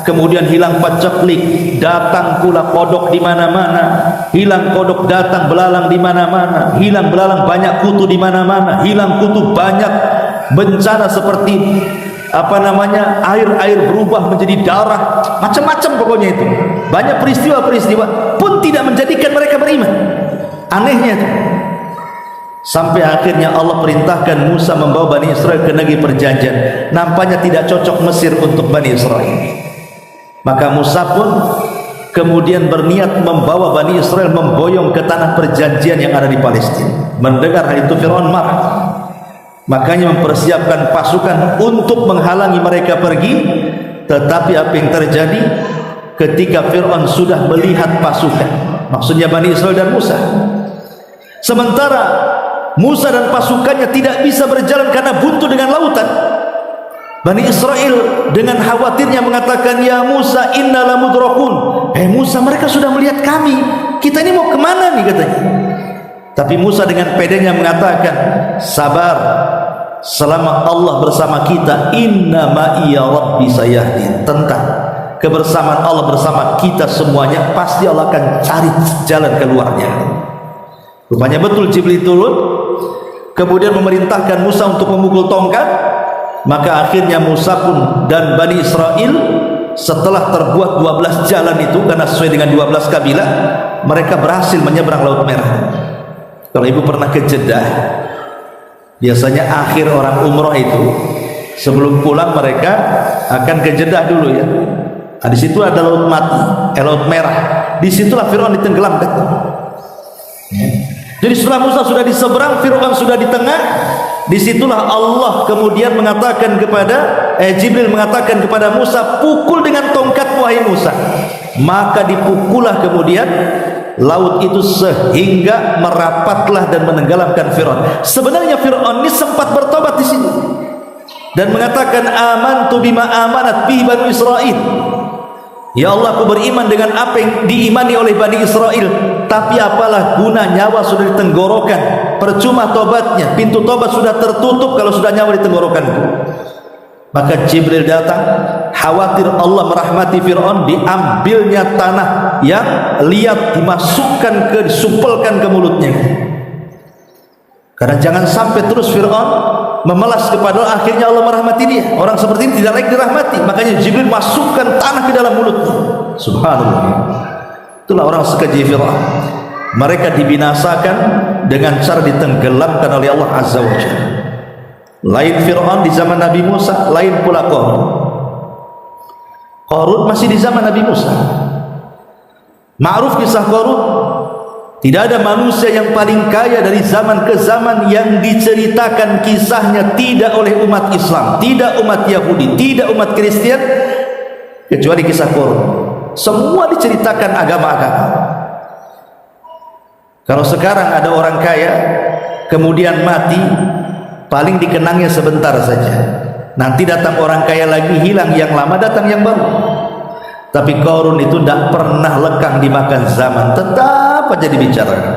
kemudian hilang paceklik, datang pula kodok di mana-mana. Hilang kodok, datang belalang di mana-mana. Hilang belalang, banyak kutu di mana-mana. Hilang kutu, banyak bencana seperti air berubah menjadi darah, macam-macam pokoknya itu. Banyak peristiwa-peristiwa pun tidak menjadikan mereka beriman. Anehnya itu. Sampai akhirnya Allah perintahkan Musa membawa Bani Israel ke negeri perjanjian. Nampaknya tidak cocok Mesir untuk Bani Israel. Maka Musa pun kemudian berniat membawa Bani Israel memboyong ke tanah perjanjian yang ada di Palestina. Mendengar hal itu, Fir'aun marah. Makanya mempersiapkan pasukan untuk menghalangi mereka pergi. Tetapi apa yang terjadi ketika Fir'aun sudah melihat pasukan, maksudnya Bani Israel dan Musa, sementara Musa dan pasukannya tidak bisa berjalan karena buntu dengan lautan, Bani Israel dengan khawatirnya mengatakan, ya Musa inna lamudrakun. Musa, mereka sudah melihat kami, kita ini mau kemana nih katanya. Tapi Musa dengan pedenya mengatakan, sabar, selama Allah bersama kita, inna ma'iya rabbi sayahdin. Tentang kebersamaan Allah bersama kita semuanya, pasti Allah akan cari jalan keluarnya. Rupanya betul Jibril turun, kemudian memerintahkan Musa untuk memukul tongkat. Maka akhirnya Musa pun dan Bani Israel setelah terbuat 12 jalan itu, karena sesuai dengan 12 kabilah, mereka berhasil menyeberang Laut Merah. Kalau ibu pernah ke Jeddah, biasanya akhir orang umroh itu sebelum pulang mereka akan ke Jeddah dulu ya. Nah, di situ ada laut mati, Laut Merah. Disitulah Fir'aun ditenggelamkan. Jadi setelah Musa sudah di seberang, Fir'aun sudah di tengah. Disitulah Allah kemudian mengatakan kepada Jibril mengatakan kepada Musa, pukul dengan tongkat wahai Musa. Maka dipukullah kemudian laut itu sehingga merapatlah dan menenggelamkan Fir'aun. Sebenarnya Fir'aun ini sempat bertobat di sini dan mengatakan, amantu bima amanat bihi Bani Israel. Ya Allah, aku beriman dengan apa yang diimani oleh Bani Israel. Tapi apalah guna, nyawa sudah ditenggorokan, percuma tobatnya, pintu tobat sudah tertutup kalau sudah nyawa ditenggorokan. Maka Jibril datang, khawatir Allah merahmati Fir'aun, diambilnya tanah yang liat, dimasukkan disupelkan ke mulutnya. Karena jangan sampai terus Fir'aun memelas kepada Allah, akhirnya Allah merahmati dia. Orang seperti ini tidak layak dirahmati. Makanya Jibril masukkan tanah ke dalam mulutnya. Subhanallah. Itulah orang sekeji Fir'aun. Mereka dibinasakan dengan cara ditenggelamkan oleh Allah Azza wa Jalla. Lain Fir'aun di zaman Nabi Musa, lain pula Qarun. Qarun masih di zaman Nabi Musa. Ma'ruf kisah Qarun. Tidak ada manusia yang paling kaya dari zaman ke zaman yang diceritakan kisahnya tidak oleh umat Islam, tidak umat Yahudi, tidak umat Kristen, kecuali kisah Qarun. Semua diceritakan agama-agama. Kalau sekarang ada orang kaya kemudian mati, paling dikenangnya sebentar saja. Nanti datang orang kaya lagi, hilang yang lama, datang yang baru. Tapi Qarun itu tidak pernah lekang dimakan zaman, tetap aja dibicarakan.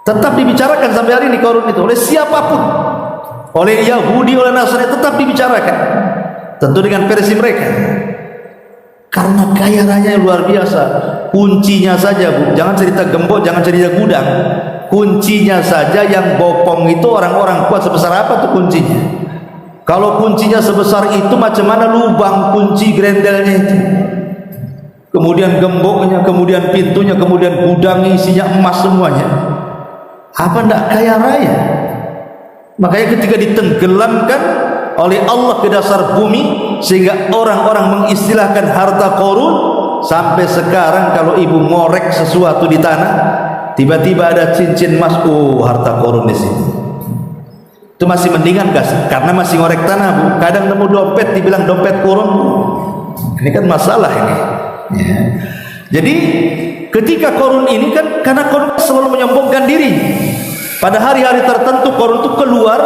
Tetap dibicarakan sampai hari ini Qarun itu oleh siapapun, oleh Yahudi, oleh Nasrani, tetap dibicarakan. Tentu dengan versi mereka. Karena kaya raya luar biasa. Kuncinya saja, Bu, jangan cerita gembok, jangan cerita gudang. Kuncinya saja yang bopong itu orang-orang kuat sebesar apa tuh kuncinya? Kalau kuncinya sebesar itu, macam mana lubang kunci grendelnya itu? Kemudian gemboknya, kemudian pintunya, kemudian gudangnya isinya emas semuanya. Apa ndak kaya raya? Makanya ketika ditenggelamkan oleh Allah ke dasar bumi, sehingga orang-orang mengistilahkan harta Qarun, sampai sekarang kalau ibu ngorek sesuatu di tanah, tiba-tiba ada cincin emas, oh harta Qarun di sini. Itu masih mendingan guys, karena masih ngorek tanah, Bu. Kadang nemu dompet dibilang dompet Qarun. Ini kan masalah ini. Ya. Jadi ketika Qarun ini kan, karena Qarun selalu menyombongkan diri. Pada hari-hari tertentu Qarun itu keluar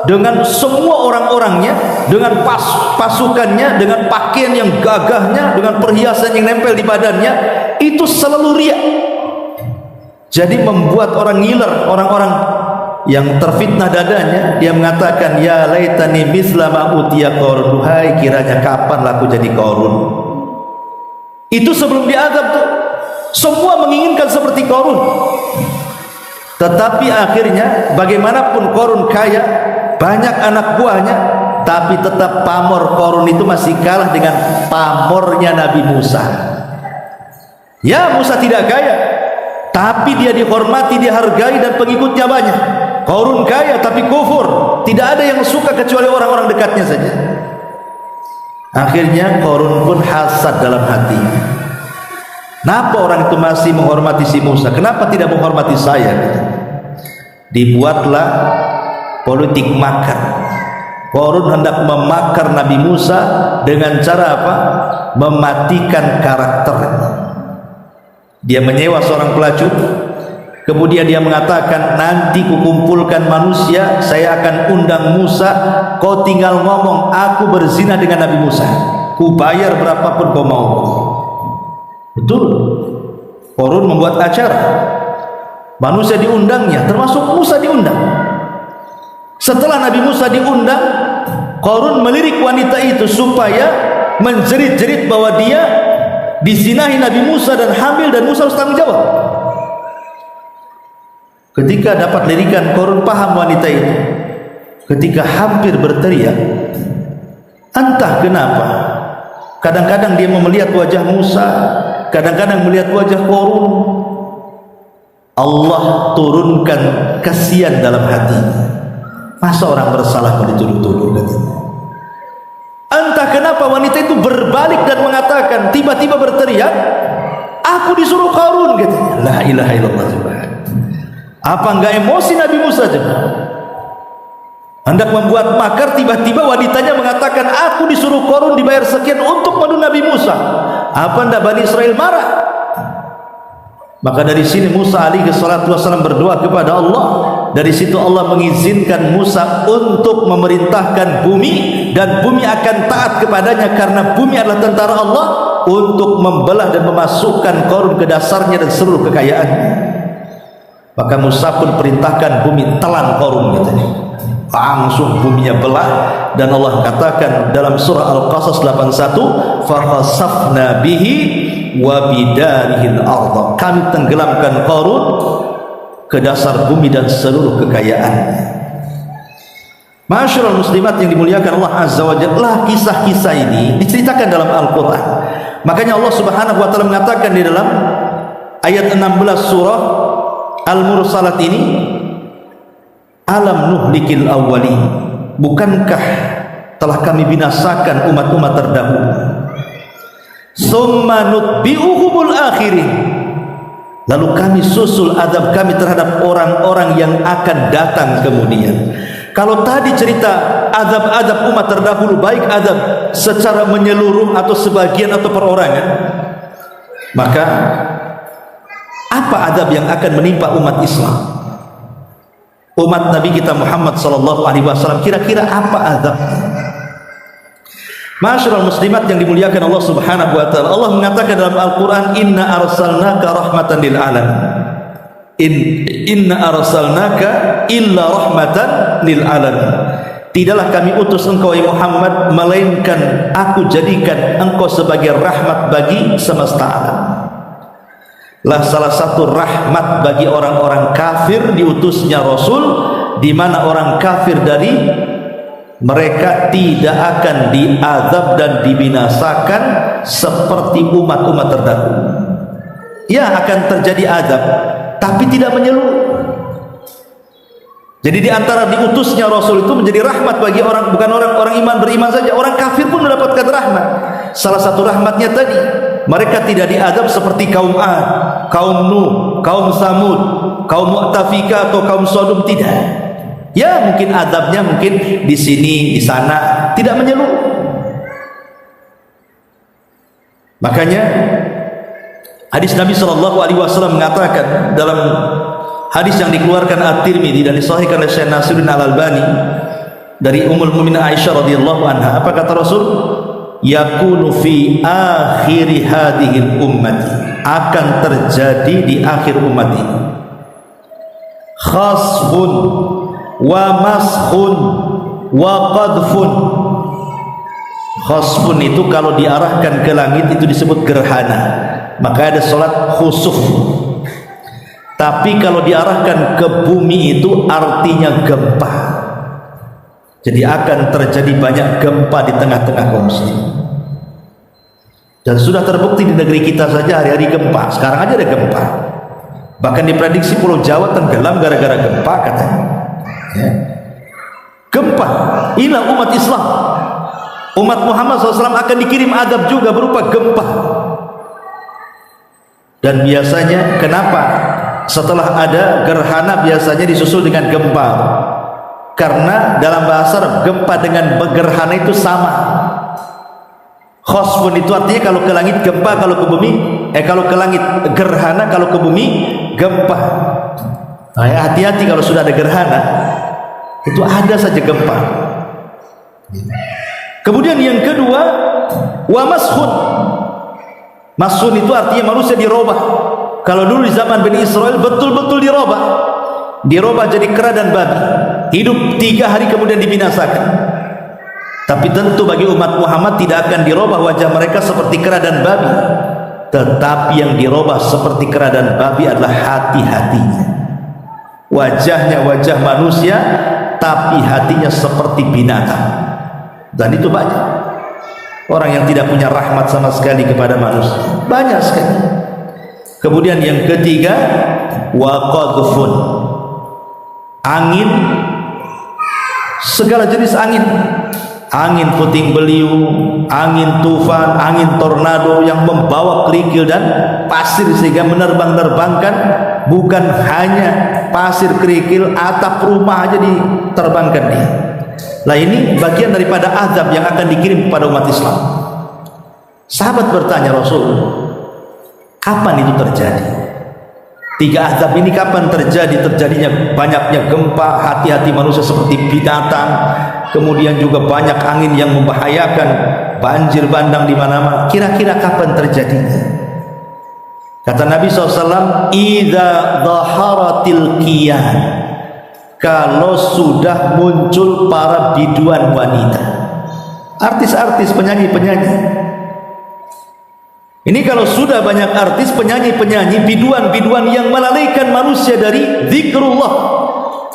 dengan semua orang-orangnya, dengan pasukannya, dengan pakaian yang gagahnya, dengan perhiasan yang nempel di badannya, itu selalu riak. Jadi membuat orang ngiler, orang-orang yang terfitnah dadanya, dia mengatakan, ya laitani misla ma utiya Qarun, hai kiranya kapan aku jadi Qarun. Itu sebelum diazab tuh semua menginginkan seperti Qarun. Tetapi akhirnya bagaimanapun Qarun kaya, banyak anak buahnya, tapi tetap pamor Qarun itu masih kalah dengan pamornya Nabi Musa. Ya, Musa tidak kaya, tapi dia dihormati, dihargai, dan pengikutnya banyak. Qarun kaya tapi kufur, tidak ada yang suka kecuali orang-orang dekatnya saja. Akhirnya Qarun pun hasad dalam hatinya. Kenapa orang itu masih menghormati si Musa? Kenapa tidak menghormati saya? Dibuatlah politik makar. Qarun hendak memakar Nabi Musa dengan cara apa? Mematikan karakternya. Dia menyewa seorang pelacur. Kemudian dia mengatakan, nanti kukumpulkan manusia, saya akan undang Musa, kau tinggal ngomong aku berzina dengan Nabi Musa, ku bayar berapapun kau mau. Betul. Qarun membuat acara, manusia diundangnya, termasuk Musa diundang. Setelah Nabi Musa diundang, Qarun melirik wanita itu supaya menjerit-jerit bahwa dia dizinahi Nabi Musa dan hamil, dan Musa harus tanggung jawab. Ketika dapat lirikan, Qarun paham wanita itu. Ketika hampir berteriak, entah kenapa, kadang-kadang dia melihat wajah Musa, kadang-kadang melihat wajah Qarun. Allah turunkan kasihan dalam hatinya. Masa orang bersalah mau dituduh-tuduh, katanya. Entah kenapa wanita itu berbalik dan mengatakan, tiba-tiba berteriak, aku disuruh Qarun, katanya. La ilaha illallah. Apa enggak emosi Nabi Musa saja? Hendak membuat makar, tiba-tiba wanitanya mengatakan, aku disuruh Qarun dibayar sekian untuk membunuh Nabi Musa. Apa enggak Bani Israel marah? Maka dari sini Musa alaihi salatu wasallam berdoa kepada Allah. Dari situ Allah mengizinkan Musa untuk memerintahkan bumi, dan bumi akan taat kepadanya karena bumi adalah tentara Allah, untuk membelah dan memasukkan Qarun ke dasarnya dan seluruh kekayaannya. Maka Musa pun perintahkan bumi telan Qarun, katanya. Langsung buminya belah, dan Allah katakan dalam surah Al-Qasas 81, fakhasafna bihi wa bidarihil ardh, kami tenggelamkan Qarun ke dasar bumi dan seluruh kekayaannya. Ma'asyiral muslimat yang dimuliakan Allah Azza wa Jalla, kisah-kisah ini diceritakan dalam Al-Quran. Makanya Allah Subhanahu wa Ta'ala mengatakan di dalam ayat 16 surah Al-Mursalat ini, alam nuhlikil awwalin, bukankah telah kami binasakan umat-umat terdahulu, summa nutbi'uhumul akhirin, lalu kami susul azab kami terhadap orang-orang yang akan datang kemudian. Kalau tadi cerita azab-azab umat terdahulu, baik azab secara menyeluruh atau sebagian atau perorangan, maka apa azab yang akan menimpa umat Islam, umat Nabi kita Muhammad sallallahu alaihi wasallam? Kira-kira apa azabnya? Ma'asyiral muslimat yang dimuliakan Allah Subhanahu wa Ta'ala, Allah mengatakan dalam Al-Quran, inna arsalnaka rahmatan lil alamin, inna arsalnaka illa rahmatan lil alamin, tidaklah kami utus engkau ya Muhammad melainkan aku jadikan engkau sebagai rahmat bagi semesta alam. Lah salah satu rahmat bagi orang-orang kafir diutusnya Rasul, di mana orang kafir dari mereka tidak akan diazab dan dibinasakan seperti umat-umat terdahulu. Ya, akan terjadi azab, tapi tidak menyeluruh. Jadi di antara diutusnya Rasul itu menjadi rahmat bagi orang, bukan orang-orang iman beriman saja, orang kafir pun mendapatkan rahmat. Salah satu rahmatnya tadi, mereka tidak diazab seperti kaum Ad, kaum Nuh, kaum Samud, kaum Mu'tafikah atau kaum Sodom, tidak. Ya, mungkin azabnya mungkin di sini, di sana, tidak menyeluruh. Makanya hadis Nabi sallallahu alaihi wasallam mengatakan dalam hadis yang dikeluarkan At-Tirmidzi dan disahihkan oleh Syekh Nasiruddin Al-Albani dari Ummul Mukminin Aisyah radhiyallahu anha, apa kata Rasul? Yakunu fi akhir hadhil ummati, akan terjadi di akhir umat ini, khasfun wa mashun wa qadfun. Khasfun itu kalau diarahkan ke langit itu disebut gerhana, maka ada salat khusuf. Tapi kalau diarahkan ke bumi itu artinya gempa. Jadi akan terjadi banyak gempa di tengah-tengah kaum muslimin. Dan sudah terbukti di negeri kita saja hari-hari gempa. Sekarang aja ada gempa. Bahkan diprediksi Pulau Jawa tenggelam gara-gara gempa katanya. Ya. Gempa. Inilah umat Islam. Umat Muhammad SAW akan dikirim azab juga berupa gempa. Dan biasanya kenapa setelah ada gerhana biasanya disusul dengan gempa? Karena dalam bahasa Arab gempa dengan gerhana itu sama. Khosfun itu artinya kalau ke langit gempa, kalau ke bumi kalau ke langit gerhana, kalau ke bumi gempa. Nah, hati-hati kalau sudah ada gerhana, itu ada saja gempa. Kemudian yang kedua, wa mashun. Mashun itu artinya manusia dirubah. Kalau dulu di zaman Bani Israel betul-betul dirubah jadi kera dan babi, hidup 3 hari kemudian dibinasakan. Tapi tentu bagi umat Muhammad tidak akan dirubah wajah mereka seperti kera dan babi, tetapi yang dirubah seperti kera dan babi adalah hati-hatinya. Wajahnya wajah manusia, tapi hatinya seperti binatang. Dan itu banyak orang yang tidak punya rahmat sama sekali kepada manusia, banyak sekali. Kemudian yang ketiga, wa qadfun, angin, segala jenis angin, angin puting beliung, angin tufan, angin tornado yang membawa kerikil dan pasir sehingga menerbang-nerbangkan, bukan hanya pasir, kerikil, atap rumah aja diterbangkan dia. Lah ini bagian daripada azab yang akan dikirim kepada umat Islam. Sahabat bertanya Rasul, kapan itu terjadi? 3 azab ini kapan terjadi? Terjadinya banyaknya gempa, hati-hati manusia seperti binatang, kemudian juga banyak angin yang membahayakan, banjir bandang di mana-mana. Kira-kira kapan terjadinya? Kata Nabi SAW, idza dhaharatil qiyan, kalau sudah muncul para biduan wanita, artis-artis, penyanyi-penyanyi, Ini kalau sudah banyak artis, penyanyi-penyanyi, biduan-biduan yang melalaikan manusia dari zikrullah,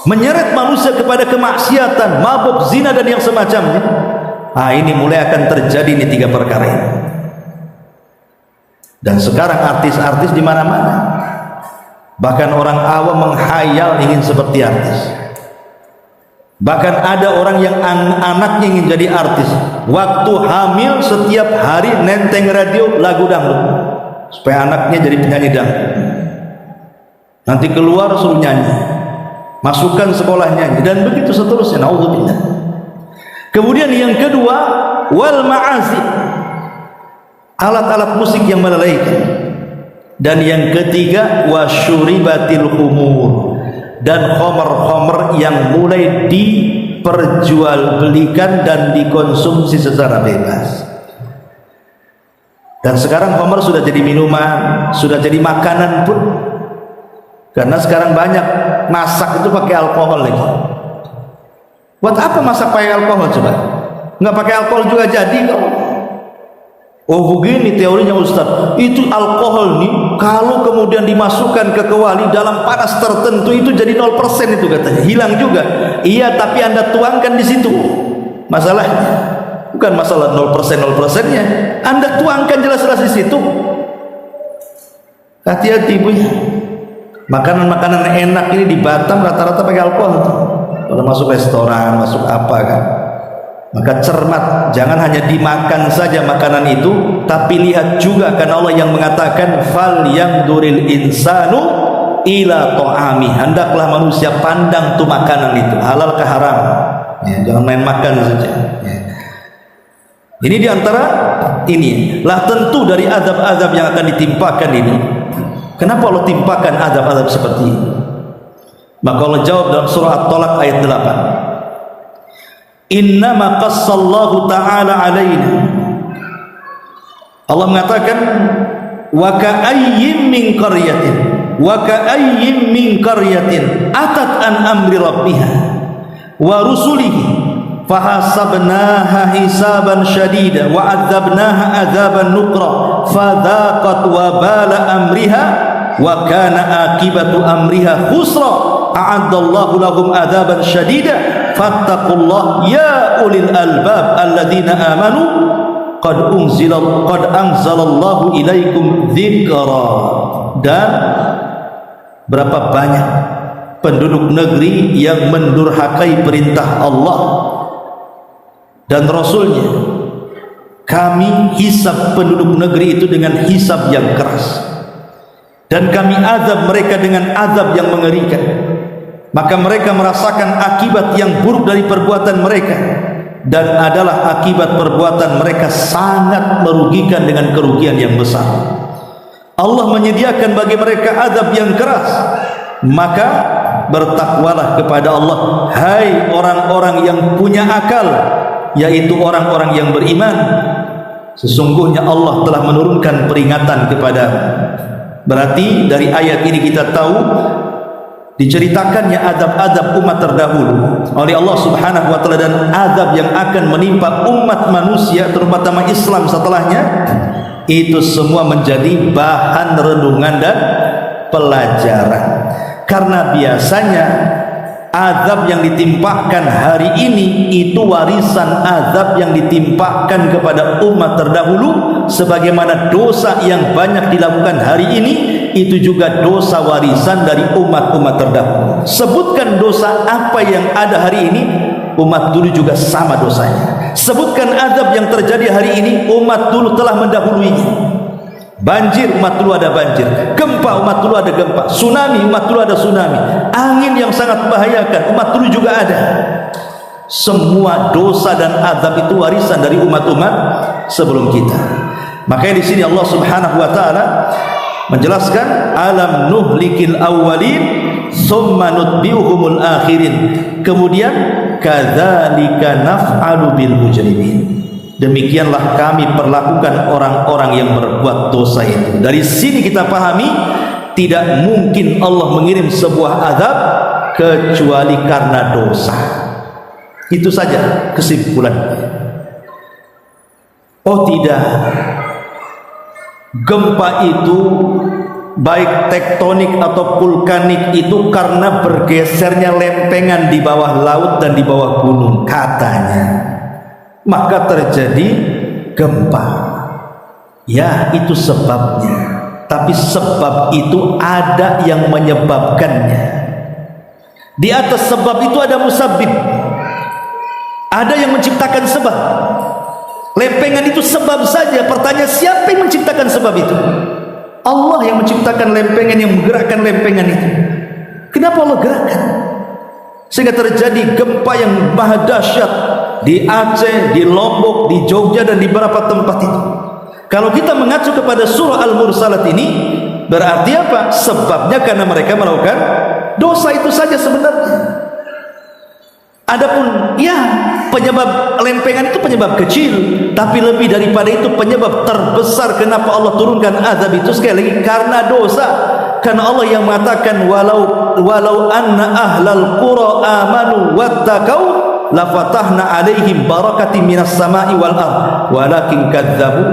menyeret manusia kepada kemaksiatan, mabuk, zina dan yang semacamnya. Ini mulai akan terjadi ini 3 perkara ini. Dan sekarang artis-artis di mana-mana. Bahkan orang awam menghayal ingin seperti artis. Bahkan ada orang yang anaknya ingin jadi artis. Waktu hamil setiap hari nenteng radio lagu dangdut supaya anaknya jadi penyanyi dangdut. Nanti keluar suruh nyanyi, masukkan sekolah nyanyi, dan begitu seterusnya. Naudzubillah. Kemudian yang kedua, wal ma'azif, alat-alat musik yang melalaikan. Dan yang ketiga, wasyuribatil khumur, dan khomer-khomer yang mulai diperjualbelikan dan dikonsumsi secara bebas. Dan sekarang khomer sudah jadi minuman, sudah jadi makanan pun. Karena sekarang banyak masak itu pakai alkohol lagi. Buat apa masak pakai alkohol coba? Nggak pakai alkohol juga jadi kok. Oh begini teorinya Ustaz, itu alkohol nih kalau kemudian dimasukkan ke kuali dalam panas tertentu itu jadi 0% itu katanya, hilang juga. Iya, tapi Anda tuangkan di situ. Masalahnya bukan masalah 0%-nya, Anda tuangkan jelas-jelas di situ. Hati-hati Bu. Makanan-makanan enak ini di Batam rata-rata pakai alkohol. Kalau masuk restoran, masuk apa kan? Maka cermat, jangan hanya dimakan saja makanan itu, tapi lihat juga, karena Allah yang mengatakan fal yangduril insanu ila ta'ami, hendaklah manusia pandang tuh makanan itu halal ke haram, ya, jangan main makan saja, ya. Ini diantara ini lah, tentu dari azab-azab yang akan ditimpakan ini. Kenapa Allah timpakan azab-azab seperti ini? Maka Allah jawab dalam surah At-Talaq ayat 8, innama qassallahu ta'ala alaina. Allah mengatakan wa ka'ayyin min qaryatin atat an amri rabbiha wa rusulihi fahasabnaha hisaban syadida wa adzabnaha adzaban nukra fadhaqat wabala amriha wa kana akibatu amriha khusra a'addallahu lahum adzaban syadida fattaqullah ya ulil albab alladzina amanu qad anzalallahu ilaikum dzikra. Dan berapa banyak penduduk negeri yang mendurhakai perintah Allah dan Rasulnya. Kami hisab penduduk negeri itu dengan hisab yang keras, dan kami azab mereka dengan azab yang mengerikan. Maka mereka merasakan akibat yang buruk dari perbuatan mereka, dan adalah akibat perbuatan mereka sangat merugikan dengan kerugian yang besar. Allah menyediakan bagi mereka azab yang keras. Maka bertakwalah kepada Allah, hai orang-orang yang punya akal, yaitu orang-orang yang beriman. Sesungguhnya Allah telah menurunkan peringatan kepada. Berarti dari ayat ini kita tahu diceritakannya azab-azab umat terdahulu oleh Allah Subhanahu wa taala, dan azab yang akan menimpa umat manusia terutama Islam setelahnya, itu semua menjadi bahan renungan dan pelajaran. Karena biasanya azab yang ditimpakan hari ini itu warisan azab yang ditimpakan kepada umat terdahulu, sebagaimana dosa yang banyak dilakukan hari ini itu juga dosa warisan dari umat-umat terdahulu. Sebutkan dosa apa yang ada hari ini, umat dulu juga sama dosanya. Sebutkan azab yang terjadi hari ini, umat dulu telah mendahuluinya. Banjir, umat dulu ada banjir. Gempa, umat dulu ada gempa. Tsunami, umat dulu ada tsunami. Angin yang sangat membahayakan, umat dulu juga ada. Semua dosa dan azab itu warisan dari umat-umat sebelum kita. Makanya di sini Allah Subhanahu wa taala menjelaskan alam nuhlikil awwalin summa nutbi'uhumul akhirin, kemudian kadzalika naf'alu bil mujrimin, demikianlah kami perlakukan orang-orang yang berbuat dosa itu. Dari sini kita pahami tidak mungkin Allah mengirim sebuah azab kecuali karena dosa. Itu saja kesimpulannya. Oh tidak, Gempa itu baik tektonik atau vulkanik itu karena bergesernya lempengan di bawah laut dan di bawah gunung katanya, maka terjadi gempa. Ya, itu sebabnya. Tapi sebab itu ada yang menyebabkannya. Di atas sebab itu ada musabbib, ada yang menciptakan sebab. Lempengan itu sebab saja. Pertanyaan, siapa yang menciptakan sebab itu? Allah yang menciptakan lempengan, yang menggerakkan lempengan itu. Kenapa Allah gerakkan? Sehingga terjadi gempa yang maha dahsyat di Aceh, di Lombok, di Jogja, dan di beberapa tempat itu. Kalau kita mengacu kepada surah Al-Mursalat ini, berarti apa? Sebabnya karena mereka melakukan dosa itu saja sebenarnya. Adapun ya, penyebab lempengan itu penyebab kecil, tapi lebih daripada itu penyebab terbesar kenapa Allah turunkan azab itu sekali lagi karena dosa. Karena Allah yang mengatakan walau anna ahlal qura amanu wattaqau lafatahna alaihim barakatin minas sama'i wal ard walakin kadzabu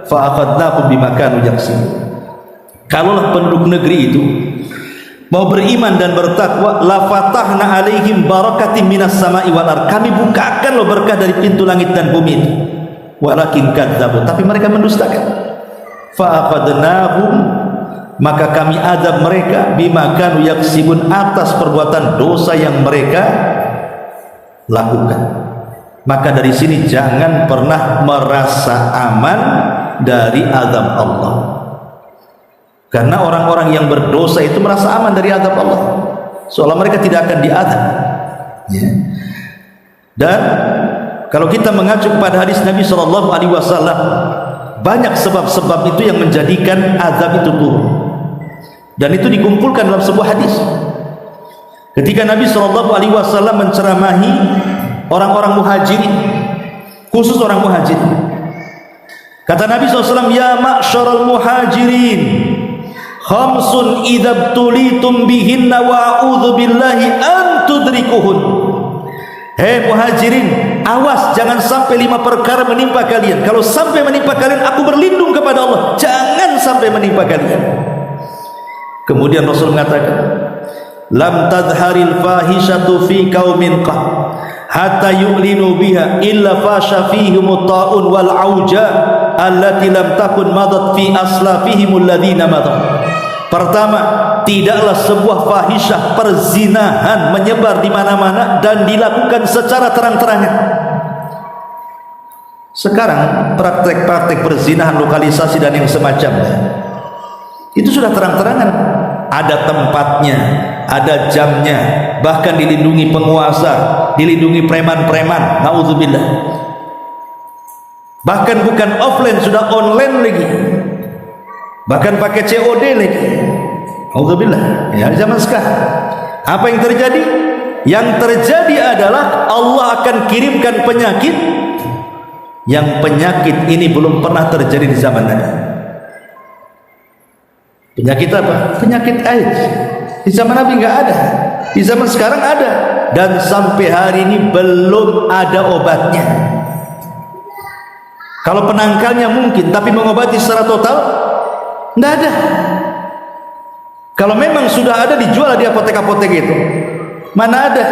fa akhadnahum bima kanu yaksibun. Kalaulah penduduk negeri itu mau beriman dan bertakwa, la fatahna alaihim barakatin minas sama'i wal ard, kami bukakan loh berkah dari pintu langit dan bumi itu. Walakin kadzabu, tapi mereka mendustakan. Fa aqadnahum, maka kami azab mereka bima kanu yaksibun, atas perbuatan dosa yang mereka lakukan. Maka dari sini jangan pernah merasa aman dari azab Allah. Karena orang-orang yang berdosa itu merasa aman dari azab Allah, seolah mereka tidak akan diazab. Ya. Dan kalau kita mengacu pada hadis Nabi SAW, banyak sebab-sebab itu yang menjadikan azab itu turun. Dan itu dikumpulkan dalam sebuah hadis. Ketika Nabi SAW menceramahi orang-orang muhajirin, khusus orang muhajirin, kata Nabi SAW, ya ma'syaral muhajirin, khamsun idza tulitum bihinna wa a'udzu billahi an tudrikuhun. Hei muhajirin, awas jangan sampai 5 perkara menimpa kalian. Kalau sampai menimpa kalian, aku berlindung kepada Allah, jangan sampai menimpa kalian. Kemudian Rasul mengatakan, lam tadharil fahishatu fi qaumin qad hatta yu'linu biha illa fasha fihim ta'un wal auja allati lam takun madat fi aslafihim alladhina madat. Pertama, tidaklah sebuah fahisyah perzinahan menyebar di mana-mana dan dilakukan secara terang-terangan. Sekarang praktek-praktek perzinahan, lokalisasi dan yang semacamnya itu sudah terang-terangan, ada tempatnya, ada jamnya, bahkan dilindungi penguasa, dilindungi preman-preman, naudzubillah. Bahkan bukan offline, sudah online lagi, bahkan pakai COD lagi, naudzubillah. Ya, zaman sekarang apa yang terjadi? Yang terjadi adalah Allah akan kirimkan penyakit, yang penyakit ini belum pernah terjadi di zaman Nabi. Penyakit apa? Penyakit AIDS. Di zaman Nabi nggak ada, di zaman sekarang ada, dan sampai hari ini belum ada obatnya. Kalau penangkalnya mungkin, tapi mengobati secara total nggak ada. Kalau memang sudah ada, dijual di apotek-apotek itu, mana ada?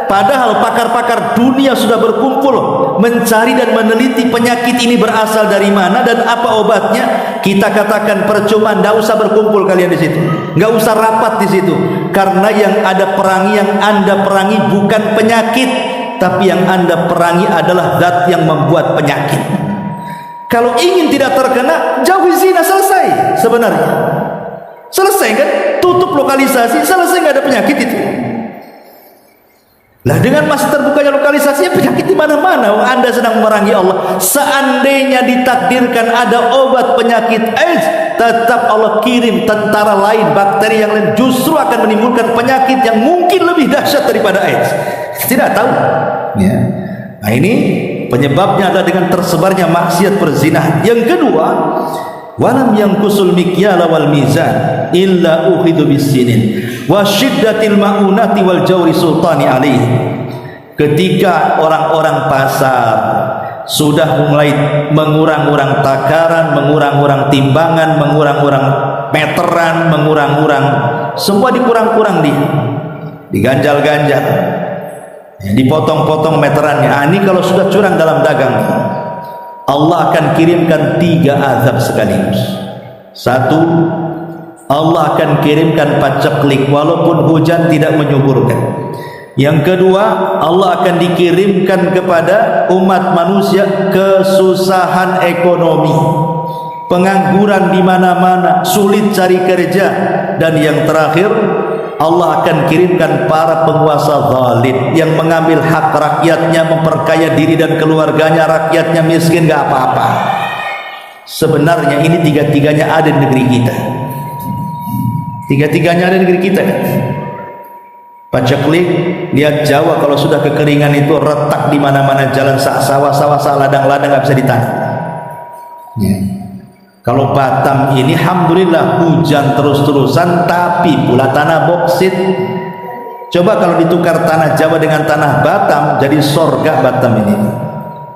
Padahal pakar-pakar dunia sudah berkumpul mencari dan meneliti penyakit ini berasal dari mana dan apa obatnya. Kita katakan percuma, nggak usah berkumpul kalian di situ, nggak usah rapat di situ, karena yang ada perangi, yang Anda perangi bukan penyakit, tapi yang Anda perangi adalah zat yang membuat penyakit. Kalau ingin tidak terkena, jauhi zina, selesai. Sebenarnya selesai kan? Tutup lokalisasi, selesai, nggak ada penyakit itu. Lah dengan masih terbukanya lokalisasinya, penyakit di mana-mana. Anda sedang memerangi Allah. Seandainya ditakdirkan ada obat penyakit AIDS, tetap Allah kirim tentara lain, bakteri yang lain, justru akan menimbulkan penyakit yang mungkin lebih dahsyat daripada AIDS. Tidak tahu. Ya. Nah ini penyebabnya adalah dengan tersebarnya maksiat perzinahan. Yang kedua, walam yanqusul mikyala wal mizan illa ukhidu bisinin wa syiddatil maunati wal jawri sultani alaihi. Ketika orang-orang pasar sudah mulai mengurang-urang takaran, mengurang-urang timbangan, mengurang-urang meteran, mengurang-urang, semua dikurang-kurang, diganjal-ganjal, dipotong-potong meterannya. Ini kalau sudah curang dalam dagang, Allah akan kirimkan 3 azab sekaligus. 1, Allah akan kirimkan paceklik walaupun hujan tidak menyuburkan. Yang kedua, Allah akan dikirimkan kepada umat manusia kesusahan ekonomi, pengangguran di mana-mana, sulit cari kerja. Dan yang terakhir, Allah akan kirimkan para penguasa zalim yang mengambil hak rakyatnya, memperkaya diri dan keluarganya, rakyatnya miskin gak apa-apa. Sebenarnya ini tiga-tiganya ada di negeri kita. Tiga-tiganya ada di negeri kita. Paceklik, lihat Jawa kalau sudah kekeringan itu retak di mana-mana jalan, sawah-sawah, ladang-ladang nggak bisa ditanam. Kalau Batam ini, alhamdulillah hujan terus-terusan, tapi pula tanah boksit. Coba kalau ditukar tanah Jawa dengan tanah Batam, jadi sorga Batam ini.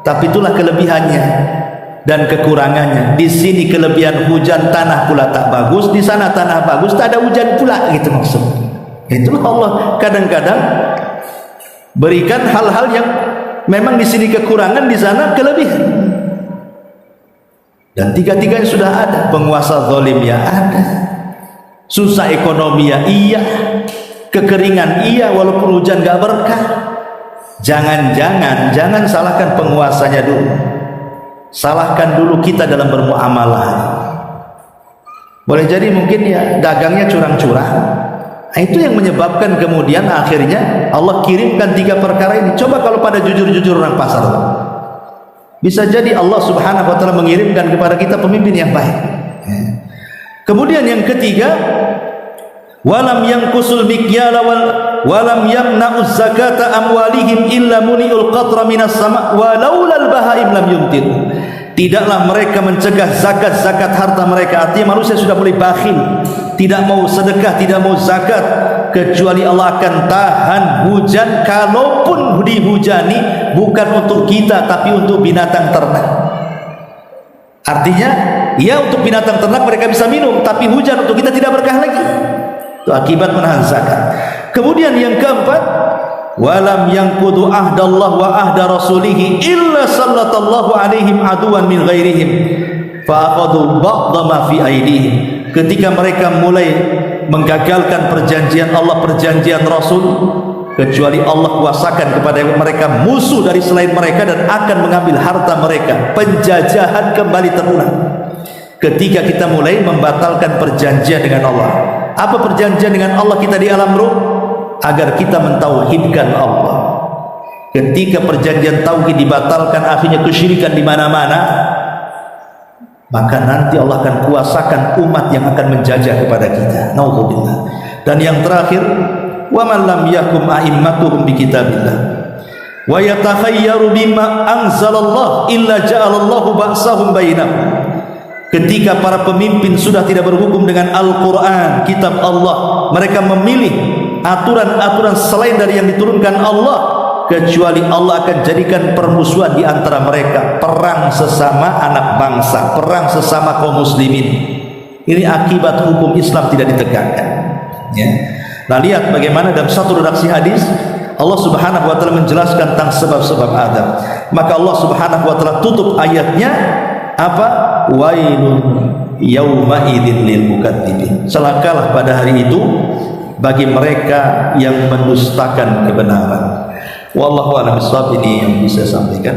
Tapi itulah kelebihannya dan kekurangannya. Di sini kelebihan hujan, tanah pula tak bagus, di sana tanah bagus, tak ada hujan pula, gitu maksudnya. Itulah Allah kadang-kadang berikan hal-hal yang memang di sini kekurangan, di sana kelebihan. Dan tiga-tiganya sudah ada. Penguasa zalim ya ada, susah ekonomi ya iya, kekeringan iya, walaupun hujan gak berkah. Jangan salahkan penguasanya dulu, salahkan dulu kita dalam bermuamalah. Boleh jadi mungkin ya dagangnya curang-curang. Itu yang menyebabkan kemudian akhirnya Allah kirimkan 3 perkara ini. Coba kalau pada jujur-jujur orang pasar, bisa jadi Allah subhanahu wa ta'ala mengirimkan kepada kita pemimpin yang baik. Kemudian yang ketiga, walam yanqusul mikyala walam yamna'uz zakata amwalihim illa muni'ul qatra minas sama' walaulal bahaim lam yumtir. Tidaklah mereka mencegah zakat harta mereka. Artinya manusia sudah mulai bakhil, tidak mau sedekah, tidak mau zakat, kecuali Allah akan tahan hujan. Kalaupun dihujani bukan untuk kita, tapi untuk binatang ternak. Artinya ya untuk binatang ternak mereka bisa minum, tapi hujan untuk kita tidak berkah lagi. Itu akibat menahan zakat. Kemudian yang keempat, walam yanqudu ahdallah wa ahda rasulihi illa sallallahu alaihim aduwan min ghairihim fa'aqadu ba'dha ma fi aidihim. Ketika mereka mulai menggagalkan perjanjian Allah, perjanjian Rasul, kecuali Allah kuasakan kepada mereka musuh dari selain mereka dan akan mengambil harta mereka. Penjajahan kembali terulang ketika kita mulai membatalkan perjanjian dengan Allah. Apa perjanjian dengan Allah kita di alam ruh? Agar kita mentauhidkan Allah. Ketika perjanjian tauhid dibatalkan, akhirnya kesyirikan di mana-mana, maka nanti Allah akan kuasakan umat yang akan menjajah kepada kita. Naudzubillah. Dan yang terakhir, wa man lam yahkum a'immatuhum bi kitabillah wa yatakhayyaru bima anzalallah illa ja'alallahu ba'sahum bainahum. Ketika para pemimpin sudah tidak berhukum dengan Al-Quran, kitab Allah, mereka memilih aturan-aturan selain dari yang diturunkan Allah, kecuali Allah akan jadikan permusuhan di antara mereka, perang sesama anak bangsa, perang sesama kaum muslimin. Ini akibat hukum Islam tidak ditegakkan, ya. Nah, lihat bagaimana dalam satu redaksi hadis Allah subhanahu wa ta'ala menjelaskan tentang sebab-sebab adab. Maka Allah subhanahu wa ta'ala tutup ayatnya apa? Wailun yauma idzin lil mukadzibin. Celakalah pada hari itu bagi mereka yang mendustakan kebenaran. Wallahu a'lam bishawab. Ini yang bisa sampaikan.